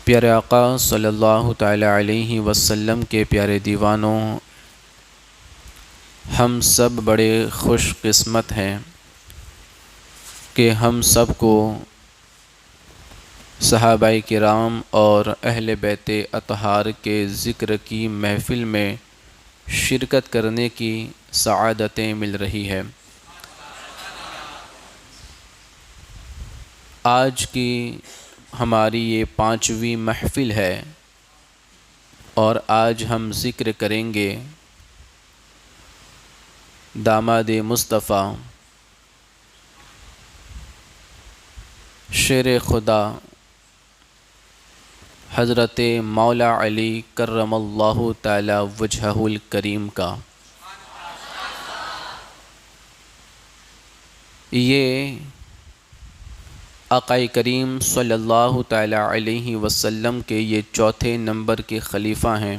پیارے آقا صلی اللہ تعالی علیہ وسلم کے پیارے دیوانوں، ہم سب بڑے خوش قسمت ہیں کہ ہم سب کو صحابہ کرام اور اہل بیت اطہار کے ذکر کی محفل میں شرکت کرنے کی سعادتیں مل رہی ہے۔ آج کی ہماری یہ 5ویں محفل ہے اور آج ہم ذکر کریں گے داماد مصطفیٰ شیر خدا حضرت مولا علی کرم اللہ تعالی وجہہ الکریم کا۔ یہ آقا کریم صلی اللہ تعالی علیہ وسلم کے یہ 4 نمبر کے خلیفہ ہیں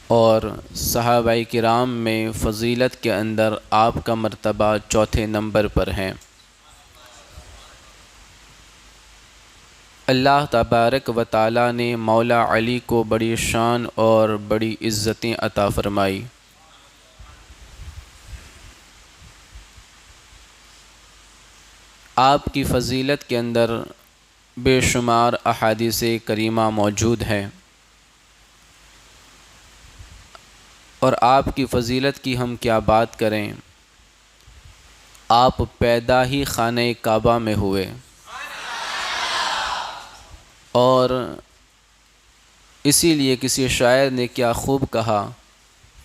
اور صحابہ کرام میں فضیلت کے اندر آپ کا مرتبہ 4 نمبر پر ہیں۔ اللہ تبارک و تعالی نے مولا علی کو بڑی شان اور بڑی عزتیں عطا فرمائی۔ آپ کی فضیلت کے اندر بے شمار احادیث کریمہ موجود ہیں اور آپ کی فضیلت کی ہم کیا بات کریں۔ آپ پیدا ہی خانہ کعبہ میں ہوئے اور اسی لیے کسی شاعر نے کیا خوب کہا،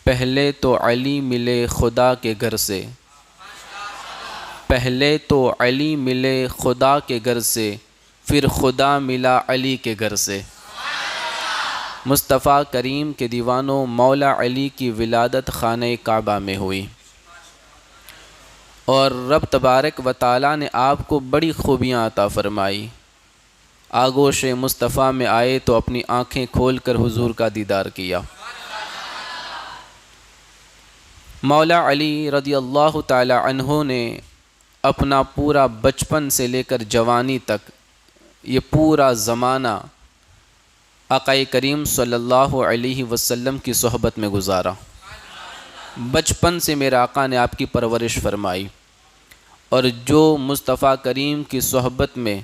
پہلے تو علی ملے خدا کے گھر سے، پہلے تو علی ملے خدا کے گھر سے، پھر خدا ملا علی کے گھر سے۔ مصطفیٰ کریم کے دیوانوں، مولا علی کی ولادت خانہ کعبہ میں ہوئی اور رب تبارک و تعالی نے آپ کو بڑی خوبیاں عطا فرمائی۔ آغوش مصطفیٰ میں آئے تو اپنی آنکھیں کھول کر حضور کا دیدار کیا۔ مولا علی رضی اللہ تعالی عنہ نے اپنا پورا بچپن سے لے کر جوانی تک یہ پورا زمانہ آقا کریم صلی اللہ علیہ وسلم کی صحبت میں گزارا۔ بچپن سے میرے آقا نے آپ کی پرورش فرمائی اور جو مصطفیٰ کریم کی صحبت میں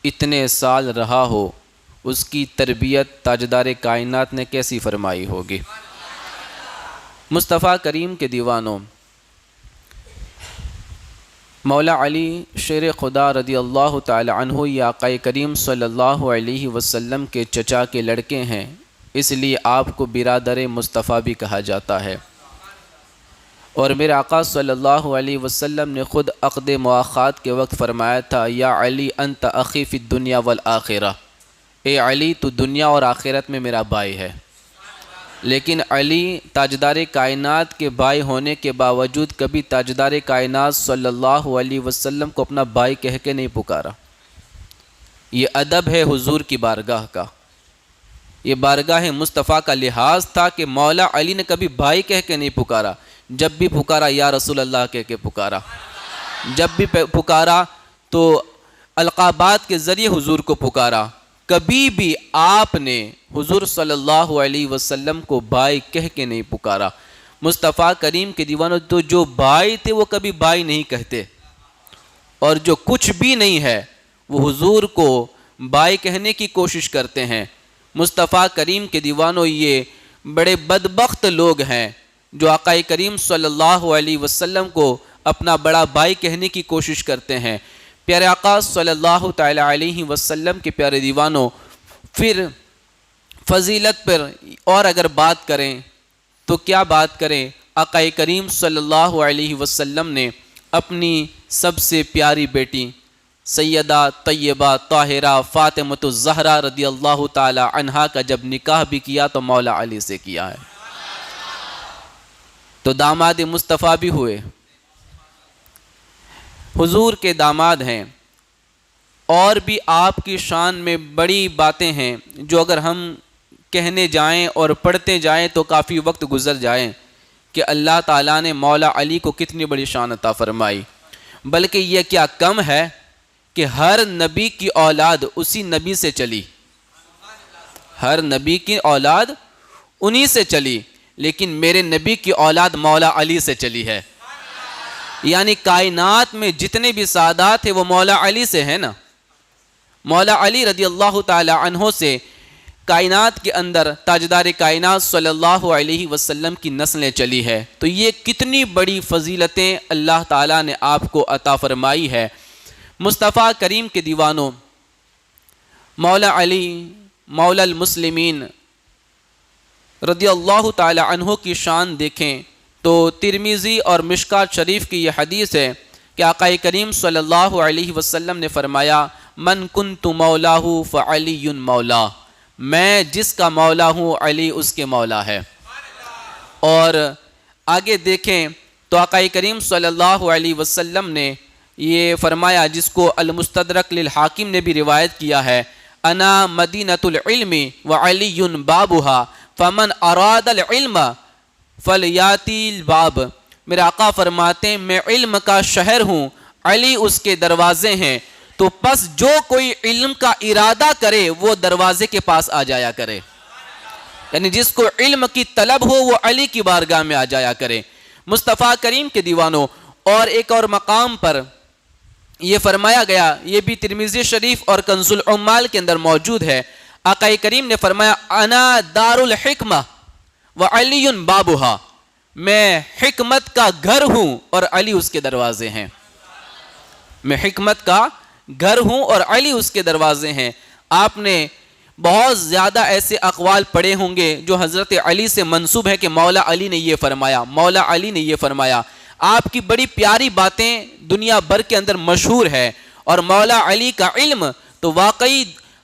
اتنے سال رہا ہو، اس کی تربیت تاجدار کائنات نے کیسی فرمائی ہوگی۔ مصطفیٰ کریم کے دیوانوں، مولا علی شیر خدا رضی اللہ تعالی عنہ یہ آقا کریم صلی اللہ علیہ وسلم کے چچا کے لڑکے ہیں، اس لیے آپ کو برادر مصطفیٰ بھی کہا جاتا ہے۔ اور میرے آقا صلی اللہ علیہ وسلم نے خود عقد مواخات کے وقت فرمایا تھا، یا علی انت اخی فی الدنیا والآخرہ، اے علی تو دنیا اور آخرت میں میرا بھائی ہے۔ لیکن علی تاجدار کائنات کے بھائی ہونے کے باوجود کبھی تاجدار کائنات صلی اللہ علیہ وسلم کو اپنا بھائی کہہ کے نہیں پکارا۔ یہ ادب ہے حضور کی بارگاہ کا، یہ بارگاہ مصطفیٰ کا لحاظ تھا کہ مولا علی نے کبھی بھائی کہہ کے نہیں پکارا، جب بھی پکارا یا رسول اللہ کہہ کے پکارا، جب بھی پکارا تو القابات کے ذریعے حضور کو پکارا۔ کبھی بھی آپ نے حضور صلی اللہ علیہ وسلم کو بھائی کہہ کے نہیں پکارا۔ مصطفیٰ کریم کے دیوانوں، تو جو بھائی تھے وہ کبھی بھائی نہیں کہتے اور جو کچھ بھی نہیں ہے وہ حضور کو بھائی کہنے کی کوشش کرتے ہیں۔ مصطفیٰ کریم کے دیوانوں، یہ بڑے بدبخت لوگ ہیں جو آقا کریم صلی اللہ علیہ وسلم کو اپنا بڑا بھائی کہنے کی کوشش کرتے ہیں۔ پیارے آقا صلی اللہ تعالی علیہ وسلم کے پیارے دیوانوں، پھر فضیلت پر اور اگر بات کریں تو کیا بات کریں۔ آقا کریم صلی اللہ علیہ وسلم نے اپنی سب سے پیاری بیٹی سیدہ طیبہ طاہرہ فاطمۃ الزہرا رضی اللہ تعالی عنہا کا جب نکاح بھی کیا تو مولا علی سے کیا ہے، تو داماد مصطفیٰ بھی ہوئے، حضور کے داماد ہیں۔ اور بھی آپ کی شان میں بڑی باتیں ہیں جو اگر ہم کہنے جائیں اور پڑھتے جائیں تو کافی وقت گزر جائیں کہ اللہ تعالیٰ نے مولا علی کو کتنی بڑی شان عطا فرمائی۔ بلکہ یہ کیا کم ہے کہ ہر نبی کی اولاد اسی نبی سے چلی، ہر نبی کی اولاد انہی سے چلی، لیکن میرے نبی کی اولاد مولا علی سے چلی ہے۔ یعنی کائنات میں جتنے بھی سادات ہیں وہ مولا علی سے ہیں نا، مولا علی رضی اللہ تعالی عنہ سے کائنات کے اندر تاجدار کائنات صلی اللہ علیہ وسلم کی نسلیں چلی ہے۔ تو یہ کتنی بڑی فضیلتیں اللہ تعالیٰ نے آپ کو عطا فرمائی ہے۔ مصطفیٰ کریم کے دیوانوں، مولا علی مولا المسلمین رضی اللہ تعالی عنہ کی شان دیکھیں تو ترمذی اور مشکات شریف کی یہ حدیث ہے کہ آقا کریم صلی اللہ علیہ وسلم نے فرمایا من کنت مولاہ فعلی مولا، میں جس کا مولا ہوں علی اس کے مولا ہے۔ اور آگے دیکھیں تو آقا کریم صلی اللہ علیہ وسلم نے یہ فرمایا، جس کو المستدرک للحاکم نے بھی روایت کیا ہے، انا مدینۃ العلم وعلی بابها فمن اراد العلم فلیاتی الباب۔ میرے آقا فرماتے ہیں میں علم کا شہر ہوں، علی اس کے دروازے ہیں، تو پس جو کوئی علم کا ارادہ کرے وہ دروازے کے پاس آ جایا کرے، یعنی جس کو علم کی طلب ہو وہ علی کی بارگاہ میں آ جایا کرے۔ مصطفیٰ کریم کے دیوانوں، اور ایک اور مقام پر یہ فرمایا گیا، یہ بھی ترمذی شریف اور کنز العمال کے اندر موجود ہے، آقا کریم نے فرمایا انا دار الحکمہ وعلی بابها، میں حکمت کا گھر ہوں اور علی اس کے دروازے ہیں، میں حکمت کا گھر ہوں اور علی اس کے دروازے ہیں۔ آپ نے بہت زیادہ ایسے اقوال پڑھے ہوں گے جو حضرت علی سے منسوب ہے کہ مولا علی نے یہ فرمایا، مولا علی نے یہ فرمایا۔ آپ کی بڑی پیاری باتیں دنیا بھر کے اندر مشہور ہے، اور مولا علی کا علم تو واقعی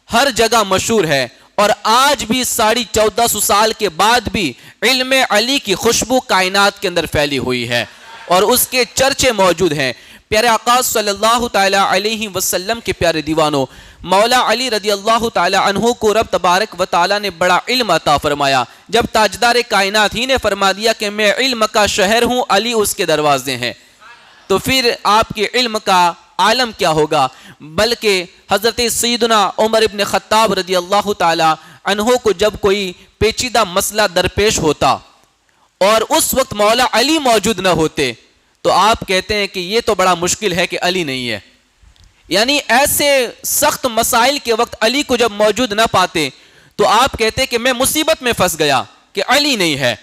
ہر جگہ مشہور ہے، اور آج بھی 1450 سال کے بعد بھی علم علی کی خوشبو کائنات کے اندر پھیلی ہوئی ہے اور اس کے چرچے موجود ہیں۔ پیارے آقا صلی اللہ تعالی علیہ وسلم کے پیارے دیوانوں، مولا علی رضی اللہ تعالی عنہ کو رب تبارک و تعالی نے بڑا علم عطا فرمایا۔ جب تاجدار کائنات ہی نے فرما دیا کہ میں علم کا شہر ہوں، علی اس کے دروازے ہیں، تو پھر آپ کے علم کا عالم کیا ہوگا۔ بلکہ حضرت سیدنا عمر ابن خطاب رضی اللہ تعالی عنہ کو جب کوئی پیچیدہ مسئلہ درپیش ہوتا اور اس وقت مولا علی موجود نہ ہوتے تو آپ کہتے ہیں کہ یہ تو بڑا مشکل ہے کہ علی نہیں ہے، یعنی ایسے سخت مسائل کے وقت علی کو جب موجود نہ پاتے تو آپ کہتے ہیں کہ میں مصیبت میں پھنس گیا کہ علی نہیں ہے۔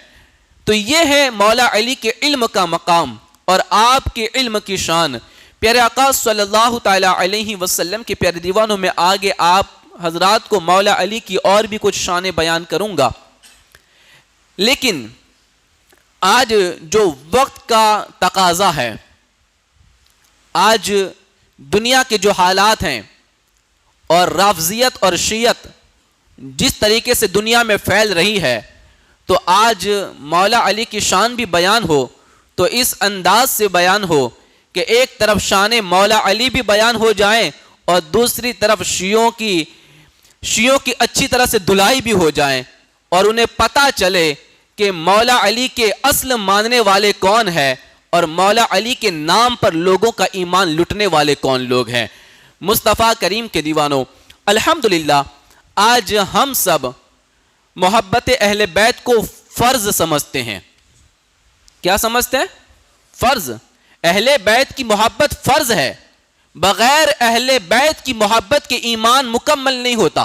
تو یہ ہے مولا علی کے علم کا مقام اور آپ کے علم کی شان۔ پیارے آقا صلی اللہ تعالی علیہ وسلم کے پیارے دیوانوں میں آگے آپ حضرات کو مولا علی کی اور بھی کچھ شانیں بیان کروں گا، لیکن آج جو وقت کا تقاضا ہے، آج دنیا کے جو حالات ہیں اور رافضیت اور شیعت جس طریقے سے دنیا میں پھیل رہی ہے، تو آج مولا علی کی شان بھی بیان ہو تو اس انداز سے بیان ہو کہ ایک طرف شان مولا علی بھی بیان ہو جائیں اور دوسری طرف شیعوں کی اچھی طرح سے دھلائی بھی ہو جائیں اور انہیں پتہ چلے کہ مولا علی کے اصل ماننے والے کون ہیں اور مولا علی کے نام پر لوگوں کا ایمان لٹنے والے کون لوگ ہیں۔ مصطفیٰ کریم کے دیوانوں، الحمدللہ آج ہم سب محبت اہل بیت کو فرض سمجھتے ہیں۔ کیا سمجھتے ہیں؟ فرض۔ اہل بیت کی محبت فرض ہے، بغیر اہل بیت کی محبت کے ایمان مکمل نہیں ہوتا،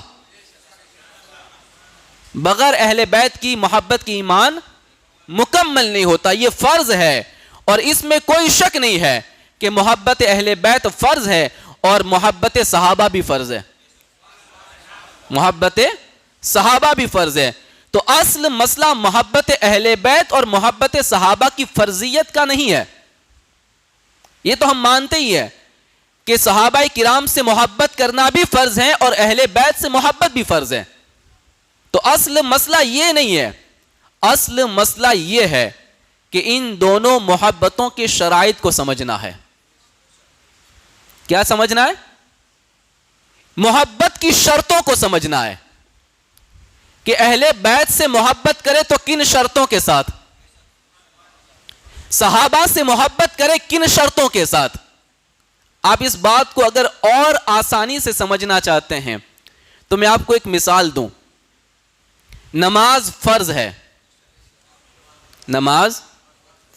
بغیر اہل بیت کی محبت کی ایمان مکمل نہیں ہوتا، یہ فرض ہے۔ اور اس میں کوئی شک نہیں ہے کہ محبت اہل بیت فرض ہے اور محبت صحابہ بھی فرض ہے، محبت صحابہ بھی فرض ہے۔ تو اصل مسئلہ محبت اہل بیت اور محبت صحابہ کی فرضیت کا نہیں ہے، یہ تو ہم مانتے ہی ہیں کہ صحابہ کرام سے محبت کرنا بھی فرض ہے اور اہل بیت سے محبت بھی فرض ہے۔ تو اصل مسئلہ یہ نہیں ہے، اصل مسئلہ یہ ہے کہ ان دونوں محبتوں کے شرائط کو سمجھنا ہے۔ کیا سمجھنا ہے؟ محبت کی شرطوں کو سمجھنا ہے کہ اہل بیت سے محبت کرے تو کن شرطوں کے ساتھ، صحابہ سے محبت کرے کن شرطوں کے ساتھ۔ آپ اس بات کو اگر اور آسانی سے سمجھنا چاہتے ہیں تو میں آپ کو ایک مثال دوں. نماز فرض ہے، نماز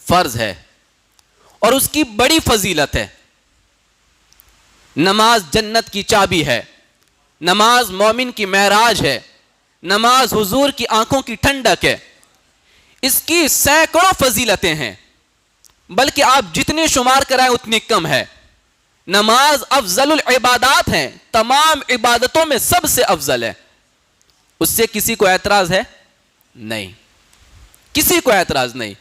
فرض ہے اور اس کی بڑی فضیلت ہے. نماز جنت کی چابی ہے، نماز مومن کی معراج ہے، نماز حضور کی آنکھوں کی ٹھنڈک ہے. اس کی سینکڑوں فضیلتیں ہیں، بلکہ آپ جتنے شمار کرائیں اتنی کم ہے. نماز افضل العبادات ہے، تمام عبادتوں میں سب سے افضل ہے. اس سے کسی کو اعتراض ہے؟ نہیں، کسی کو اعتراض نہیں.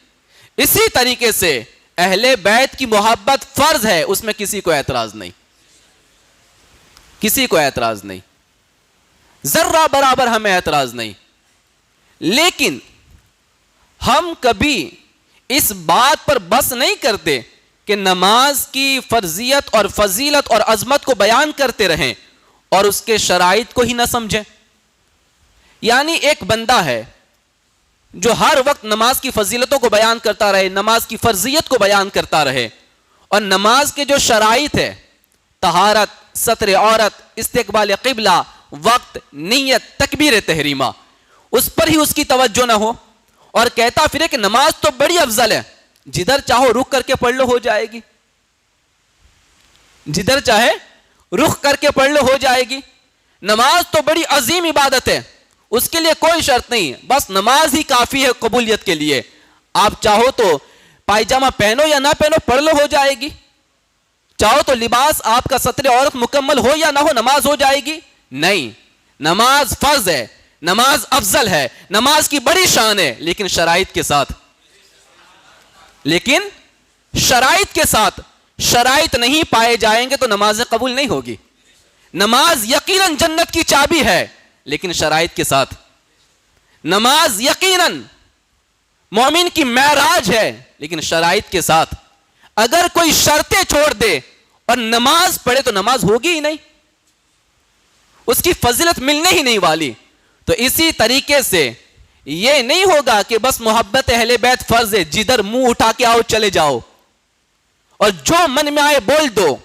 اسی طریقے سے اہل بیت کی محبت فرض ہے، اس میں کسی کو اعتراض نہیں، کسی کو اعتراض نہیں، ذرہ برابر ہمیں اعتراض نہیں. لیکن ہم کبھی اس بات پر بس نہیں کرتے کہ نماز کی فرضیت اور فضیلت اور عظمت کو بیان کرتے رہیں اور اس کے شرائط کو ہی نہ سمجھیں. یعنی ایک بندہ ہے جو ہر وقت نماز کی فضیلتوں کو بیان کرتا رہے، نماز کی فرضیت کو بیان کرتا رہے، اور نماز کے جو شرائط ہے، طہارت، ستر عورت، استقبال قبلہ، وقت، نیت، تکبیر تحریمہ، اس پر ہی اس کی توجہ نہ ہو اور کہتا پھرے کہ نماز تو بڑی افضل ہے، جدھر چاہو رخ کر کے پڑھ لو ہو جائے گی، جدھر چاہے رخ کر کے پڑھ لو ہو جائے گی. نماز تو بڑی عظیم عبادت ہے، اس کے لیے کوئی شرط نہیں، بس نماز ہی کافی ہے قبولیت کے لیے. آپ چاہو تو پائجامہ پہنو یا نہ پہنو پڑھ لو ہو جائے گی، چاہو تو لباس آپ کا ستر عورت مکمل ہو یا نہ ہو نماز ہو جائے گی. نہیں، نماز فرض ہے، نماز افضل ہے، نماز کی بڑی شان ہے، لیکن شرائط کے ساتھ، لیکن شرائط کے ساتھ. شرائط نہیں پائے جائیں گے تو نماز قبول نہیں ہوگی. نماز یقیناً جنت کی چابی ہے، لیکن شرائط کے ساتھ. نماز یقیناً مومن کی معراج ہے، لیکن شرائط کے ساتھ. اگر کوئی شرطیں چھوڑ دے اور نماز پڑھے تو نماز ہوگی ہی نہیں، اس کی فضیلت ملنے ہی نہیں والی. تو اسی طریقے سے یہ نہیں ہوگا کہ بس محبت اہل بیت فرض ہے، جدھر منہ اٹھا کے آؤ چلے جاؤ اور جو من میں آئے بول دو،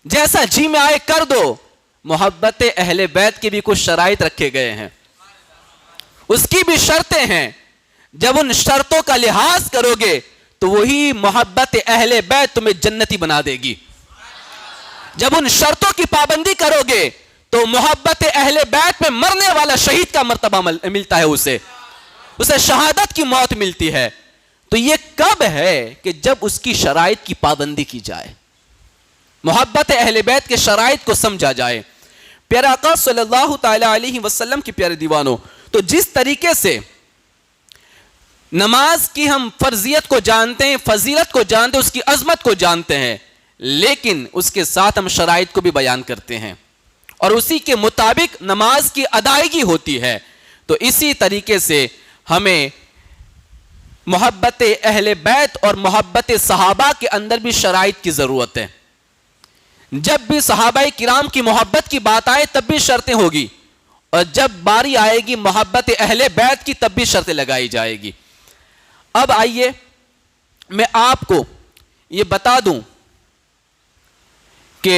جیسا جی میں آئے کر دو. محبت اہل بیت کے بھی کچھ شرائط رکھے گئے ہیں، اس کی بھی شرطیں ہیں. جب ان شرطوں کا لحاظ کرو گے تو وہی محبت اہل بیت تمہیں جنتی بنا دے گی. جب ان شرطوں کی پابندی کرو گے تو محبت اہل بیت میں مرنے والا شہید کا مرتبہ ملتا ہے، اسے شہادت کی موت ملتی ہے. تو یہ کب ہے کہ جب اس کی شرائط کی پابندی کی جائے، محبت اہل بیت کے شرائط کو سمجھا جائے. پیارے آقا صلی اللہ تعالی علیہ وسلم کی پیارے دیوانوں، تو جس طریقے سے نماز کی ہم فرضیت کو جانتے ہیں، فضیلت کو جانتے ہیں، اس کی عظمت کو جانتے ہیں، لیکن اس کے ساتھ ہم شرائط کو بھی بیان کرتے ہیں اور اسی کے مطابق نماز کی ادائیگی ہوتی ہے. تو اسی طریقے سے ہمیں محبت اہل بیت اور محبت صحابہ کے اندر بھی شرائط کی ضرورت ہے. جب بھی صحابہ کرام کی محبت کی بات آئے تب بھی شرطیں ہوگی، اور جب باری آئے گی محبت اہل بیت کی تب بھی شرطیں لگائی جائے گی. اب آئیے میں آپ کو یہ بتا دوں کہ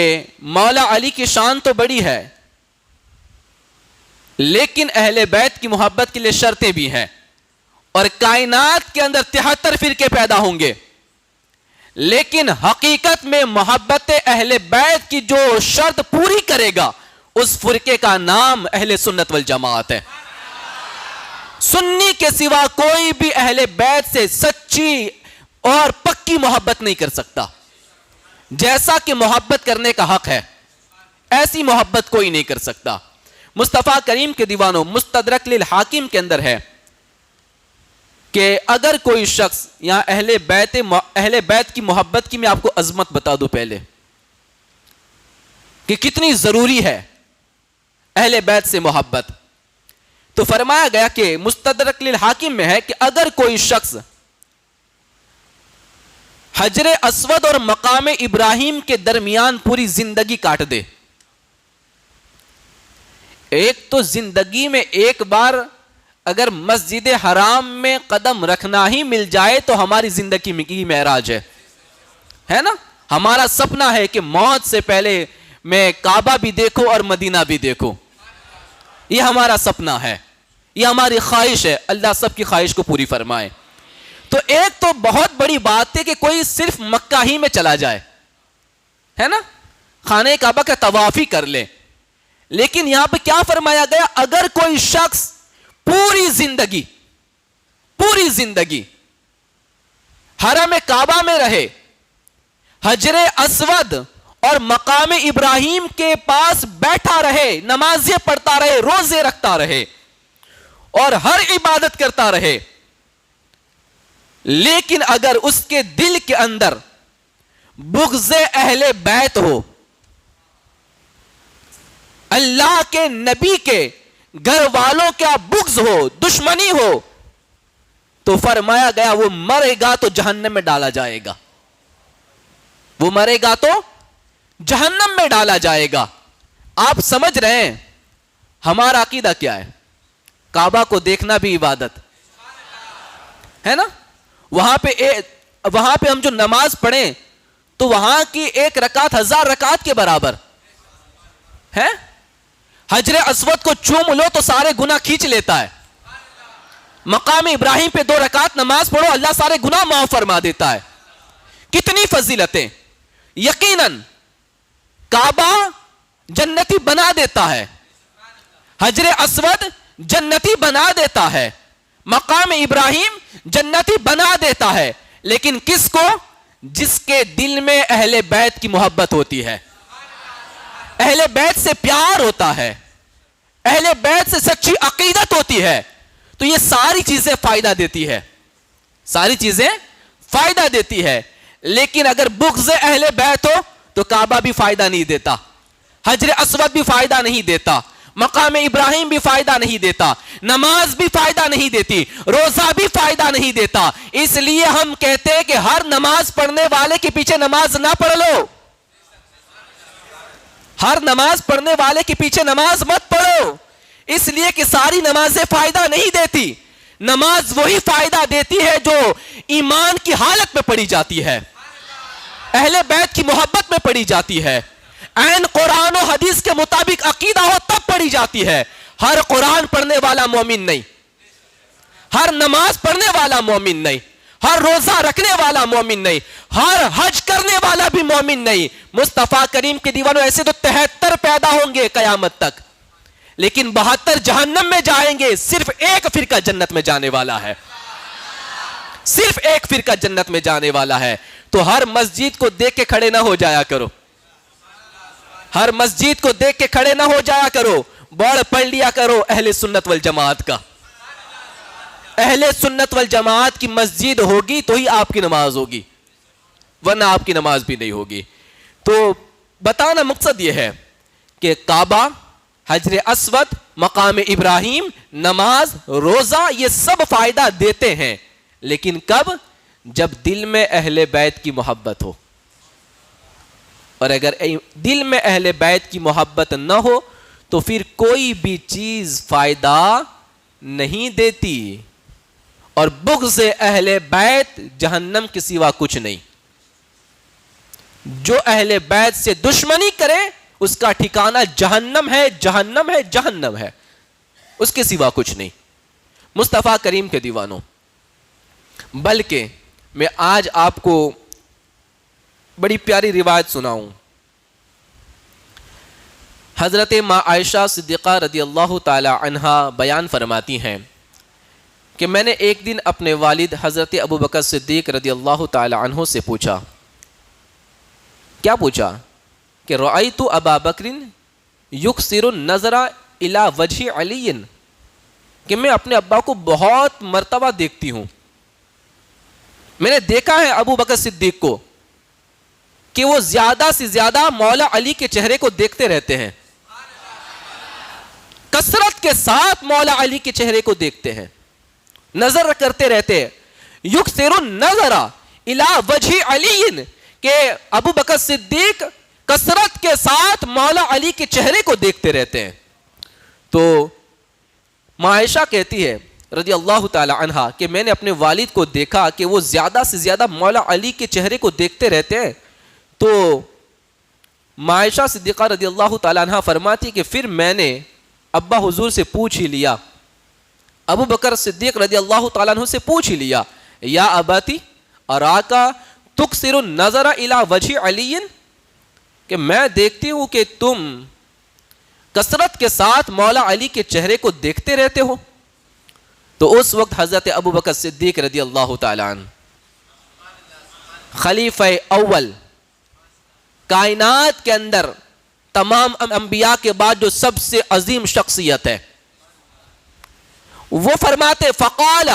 مولا علی کی شان تو بڑی ہے، لیکن اہل بیت کی محبت کے لیے شرطیں بھی ہیں، اور کائنات کے اندر 73 فرقے پیدا ہوں گے، لیکن حقیقت میں محبت اہل بیت کی جو شرط پوری کرے گا اس فرقے کا نام اہل سنت والجماعت ہے. سنی کے سوا کوئی بھی اہل بیت سے سچی اور پکی محبت نہیں کر سکتا. جیسا کہ محبت کرنے کا حق ہے ایسی محبت کوئی نہیں کر سکتا. مصطفیٰ کریم کے دیوانوں، مستدرک للحاکم کے اندر ہے کہ اگر کوئی شخص یہاں اہل بیت کی محبت کی میں آپ کو عظمت بتا دوں پہلے کہ کتنی ضروری ہے اہل بیت سے محبت. تو فرمایا گیا کہ مستدرک للحاکم میں ہے کہ اگر کوئی شخص حجر اسود اور مقام ابراہیم کے درمیان پوری زندگی کاٹ دے، ایک تو زندگی میں ایک بار اگر مسجد حرام میں قدم رکھنا ہی مل جائے تو ہماری زندگی کی معراج ہے نا. ہمارا سپنا ہے کہ موت سے پہلے میں کعبہ بھی دیکھوں اور مدینہ بھی دیکھوں. یہ ہمارا سپنا ہے, یہ ہماری خواہش ہے. اللہ سب کی خواہش کو پوری فرمائے. تو ایک تو بہت بڑی بات ہے کہ کوئی صرف مکہ ہی میں چلا جائے, ہے نا, خانہ کعبہ کا طواف ہی کر لے. لیکن یہاں پہ کیا فرمایا گیا, اگر کوئی شخص پوری زندگی حرم کعبہ میں رہے, حجر اسود اور مقام ابراہیم کے پاس بیٹھا رہے, نمازیں پڑھتا رہے, روزے رکھتا رہے اور ہر عبادت کرتا رہے, لیکن اگر اس کے دل کے اندر بغض اہل بیت ہو, اللہ کے نبی کے گھر والوں کا بغض ہو, دشمنی ہو, تو فرمایا گیا وہ مرے گا تو جہنم میں ڈالا جائے گا. وہ مرے گا تو جہنم میں ڈالا جائے گا. آپ سمجھ رہے ہیں ہمارا عقیدہ کیا ہے؟ کعبہ کو دیکھنا بھی عبادت ہے نا. وہاں پہ ہم جو نماز پڑھیں تو وہاں کی ایک رکعت 1000 رکعت کے برابر ہے. حجر اسود کو چوم لو تو سارے گناہ کھینچ لیتا ہے. مقام ابراہیم پہ 2 رکعت نماز پڑھو, اللہ سارے گناہ معاف فرما دیتا ہے. کتنی فضیلتیں. یقیناً کعبہ جنتی بنا دیتا ہے, حجر اسود جنتی بنا دیتا ہے, مقام ابراہیم جنتی بنا دیتا ہے, لیکن کس کو؟ جس کے دل میں اہل بیت کی محبت ہوتی ہے, اہل بیت سے پیار ہوتا ہے, اہل بیت سے سچی عقیدت ہوتی ہے. تو یہ ساری چیزیں فائدہ دیتی ہے, ساری چیزیں فائدہ دیتی ہے. لیکن اگر بغض اہل بیت ہو تو کعبہ بھی فائدہ نہیں دیتا, حجر اسود بھی فائدہ نہیں دیتا, مقام ابراہیم بھی فائدہ نہیں دیتا, نماز بھی فائدہ نہیں دیتی, روزہ بھی فائدہ نہیں دیتا. اس لیے ہم کہتے ہیں کہ ہر نماز پڑھنے والے کے پیچھے نماز نہ پڑھ لو, ہر نماز پڑھنے والے کے پیچھے نماز مت پڑھو, اس لیے کہ ساری نمازیں فائدہ نہیں دیتی. نماز وہی فائدہ دیتی ہے جو ایمان کی حالت میں پڑھی جاتی ہے, اہل بیت کی محبت میں پڑھی جاتی ہے, عین قرآن و حدیث کے مطابق عقیدہ ہو تب پڑھی جاتی ہے. ہر قرآن پڑھنے والا مومن نہیں, ہر نماز پڑھنے والا مومن نہیں, ہر روزہ رکھنے والا مومن نہیں, ہر حج کرنے والا بھی مومن نہیں. مصطفیٰ کریم کے دیوانوں ایسے تو 73 پیدا ہوں گے قیامت تک, لیکن 72 جہنم میں جائیں گے. صرف ایک فرقہ جنت میں جانے والا ہے, صرف ایک فرقہ جنت میں جانے والا ہے. تو ہر مسجد کو دیکھ کے کھڑے نہ ہو جایا کرو, ہر مسجد کو دیکھ کے کھڑے نہ ہو جایا کرو, بورڈ پڑھ لیا کرو اہل سنت والجماعت کا. اہل سنت والجماعت کی مسجد ہوگی تو ہی آپ کی نماز ہوگی, ورنہ آپ کی نماز بھی نہیں ہوگی. تو بتانا مقصد یہ ہے کہ کعبہ, حجر اسود, مقام ابراہیم, نماز, روزہ یہ سب فائدہ دیتے ہیں, لیکن کب؟ جب دل میں اہل بیت کی محبت ہو. اور اگر دل میں اہل بیت کی محبت نہ ہو تو پھر کوئی بھی چیز فائدہ نہیں دیتی. اور بغض اہل بیت جہنم کے سوا کچھ نہیں. جو اہل بیت سے دشمنی کرے اس کا ٹھکانہ جہنم ہے, جہنم ہے, جہنم ہے, اس کے سوا کچھ نہیں. مصطفیٰ کریم کے دیوانوں, بلکہ میں آج آپ کو بڑی پیاری روایت سناؤں. حضرت ماں عائشہ صدیقہ رضی اللہ تعالی عنہا بیان فرماتی ہیں کہ میں نے ایک دن اپنے والد حضرت ابو بکر صدیق رضی اللہ تعالی عنہ سے پوچھا. کیا پوچھا؟ کہ رأیت ابا بکر یکثر النظر الی وجہ علی, کہ میں اپنے ابا کو بہت مرتبہ دیکھتی ہوں, میں نے دیکھا ہے ابو بکر صدیق کو کہ وہ زیادہ سے زیادہ مولا علی کے چہرے کو دیکھتے رہتے ہیں, کثرت کے ساتھ مولا علی کے چہرے کو دیکھتے ہیں, نظر کرتے رہتے ہیں. یکثر النظر الی وجہ علی, کہ ابو بکر صدیق کثرت کے ساتھ مولا علی کے چہرے کو دیکھتے رہتے ہیں. تو عائشہ کہتی ہے رضی اللہ تعالی عنہا کہ میں نے اپنے والد کو دیکھا کہ وہ زیادہ سے زیادہ مولا علی کے چہرے کو دیکھتے رہتے ہیں. تو عائشہ صدیقہ رضی اللہ تعالیٰ عنہ فرماتی کہ پھر میں نے ابا حضور سے پوچھ ہی لیا، ابو بکر صدیق رضی اللہ تعالیٰ عنہ سے پوچھ ہی لیا، یا اباتی اراکا تکثر النظر الی وجہ علی، کہ میں دیکھتی ہوں کہ تم کثرت کے ساتھ مولا علی کے چہرے کو دیکھتے رہتے ہو. تو اس وقت حضرت ابو بکر صدیق رضی اللہ تعالیٰ عنہ خلیفہ اول، کائنات کے اندر تمام انبیاء کے بعد جو سب سے عظیم شخصیت ہے، وہ فرماتے فقال،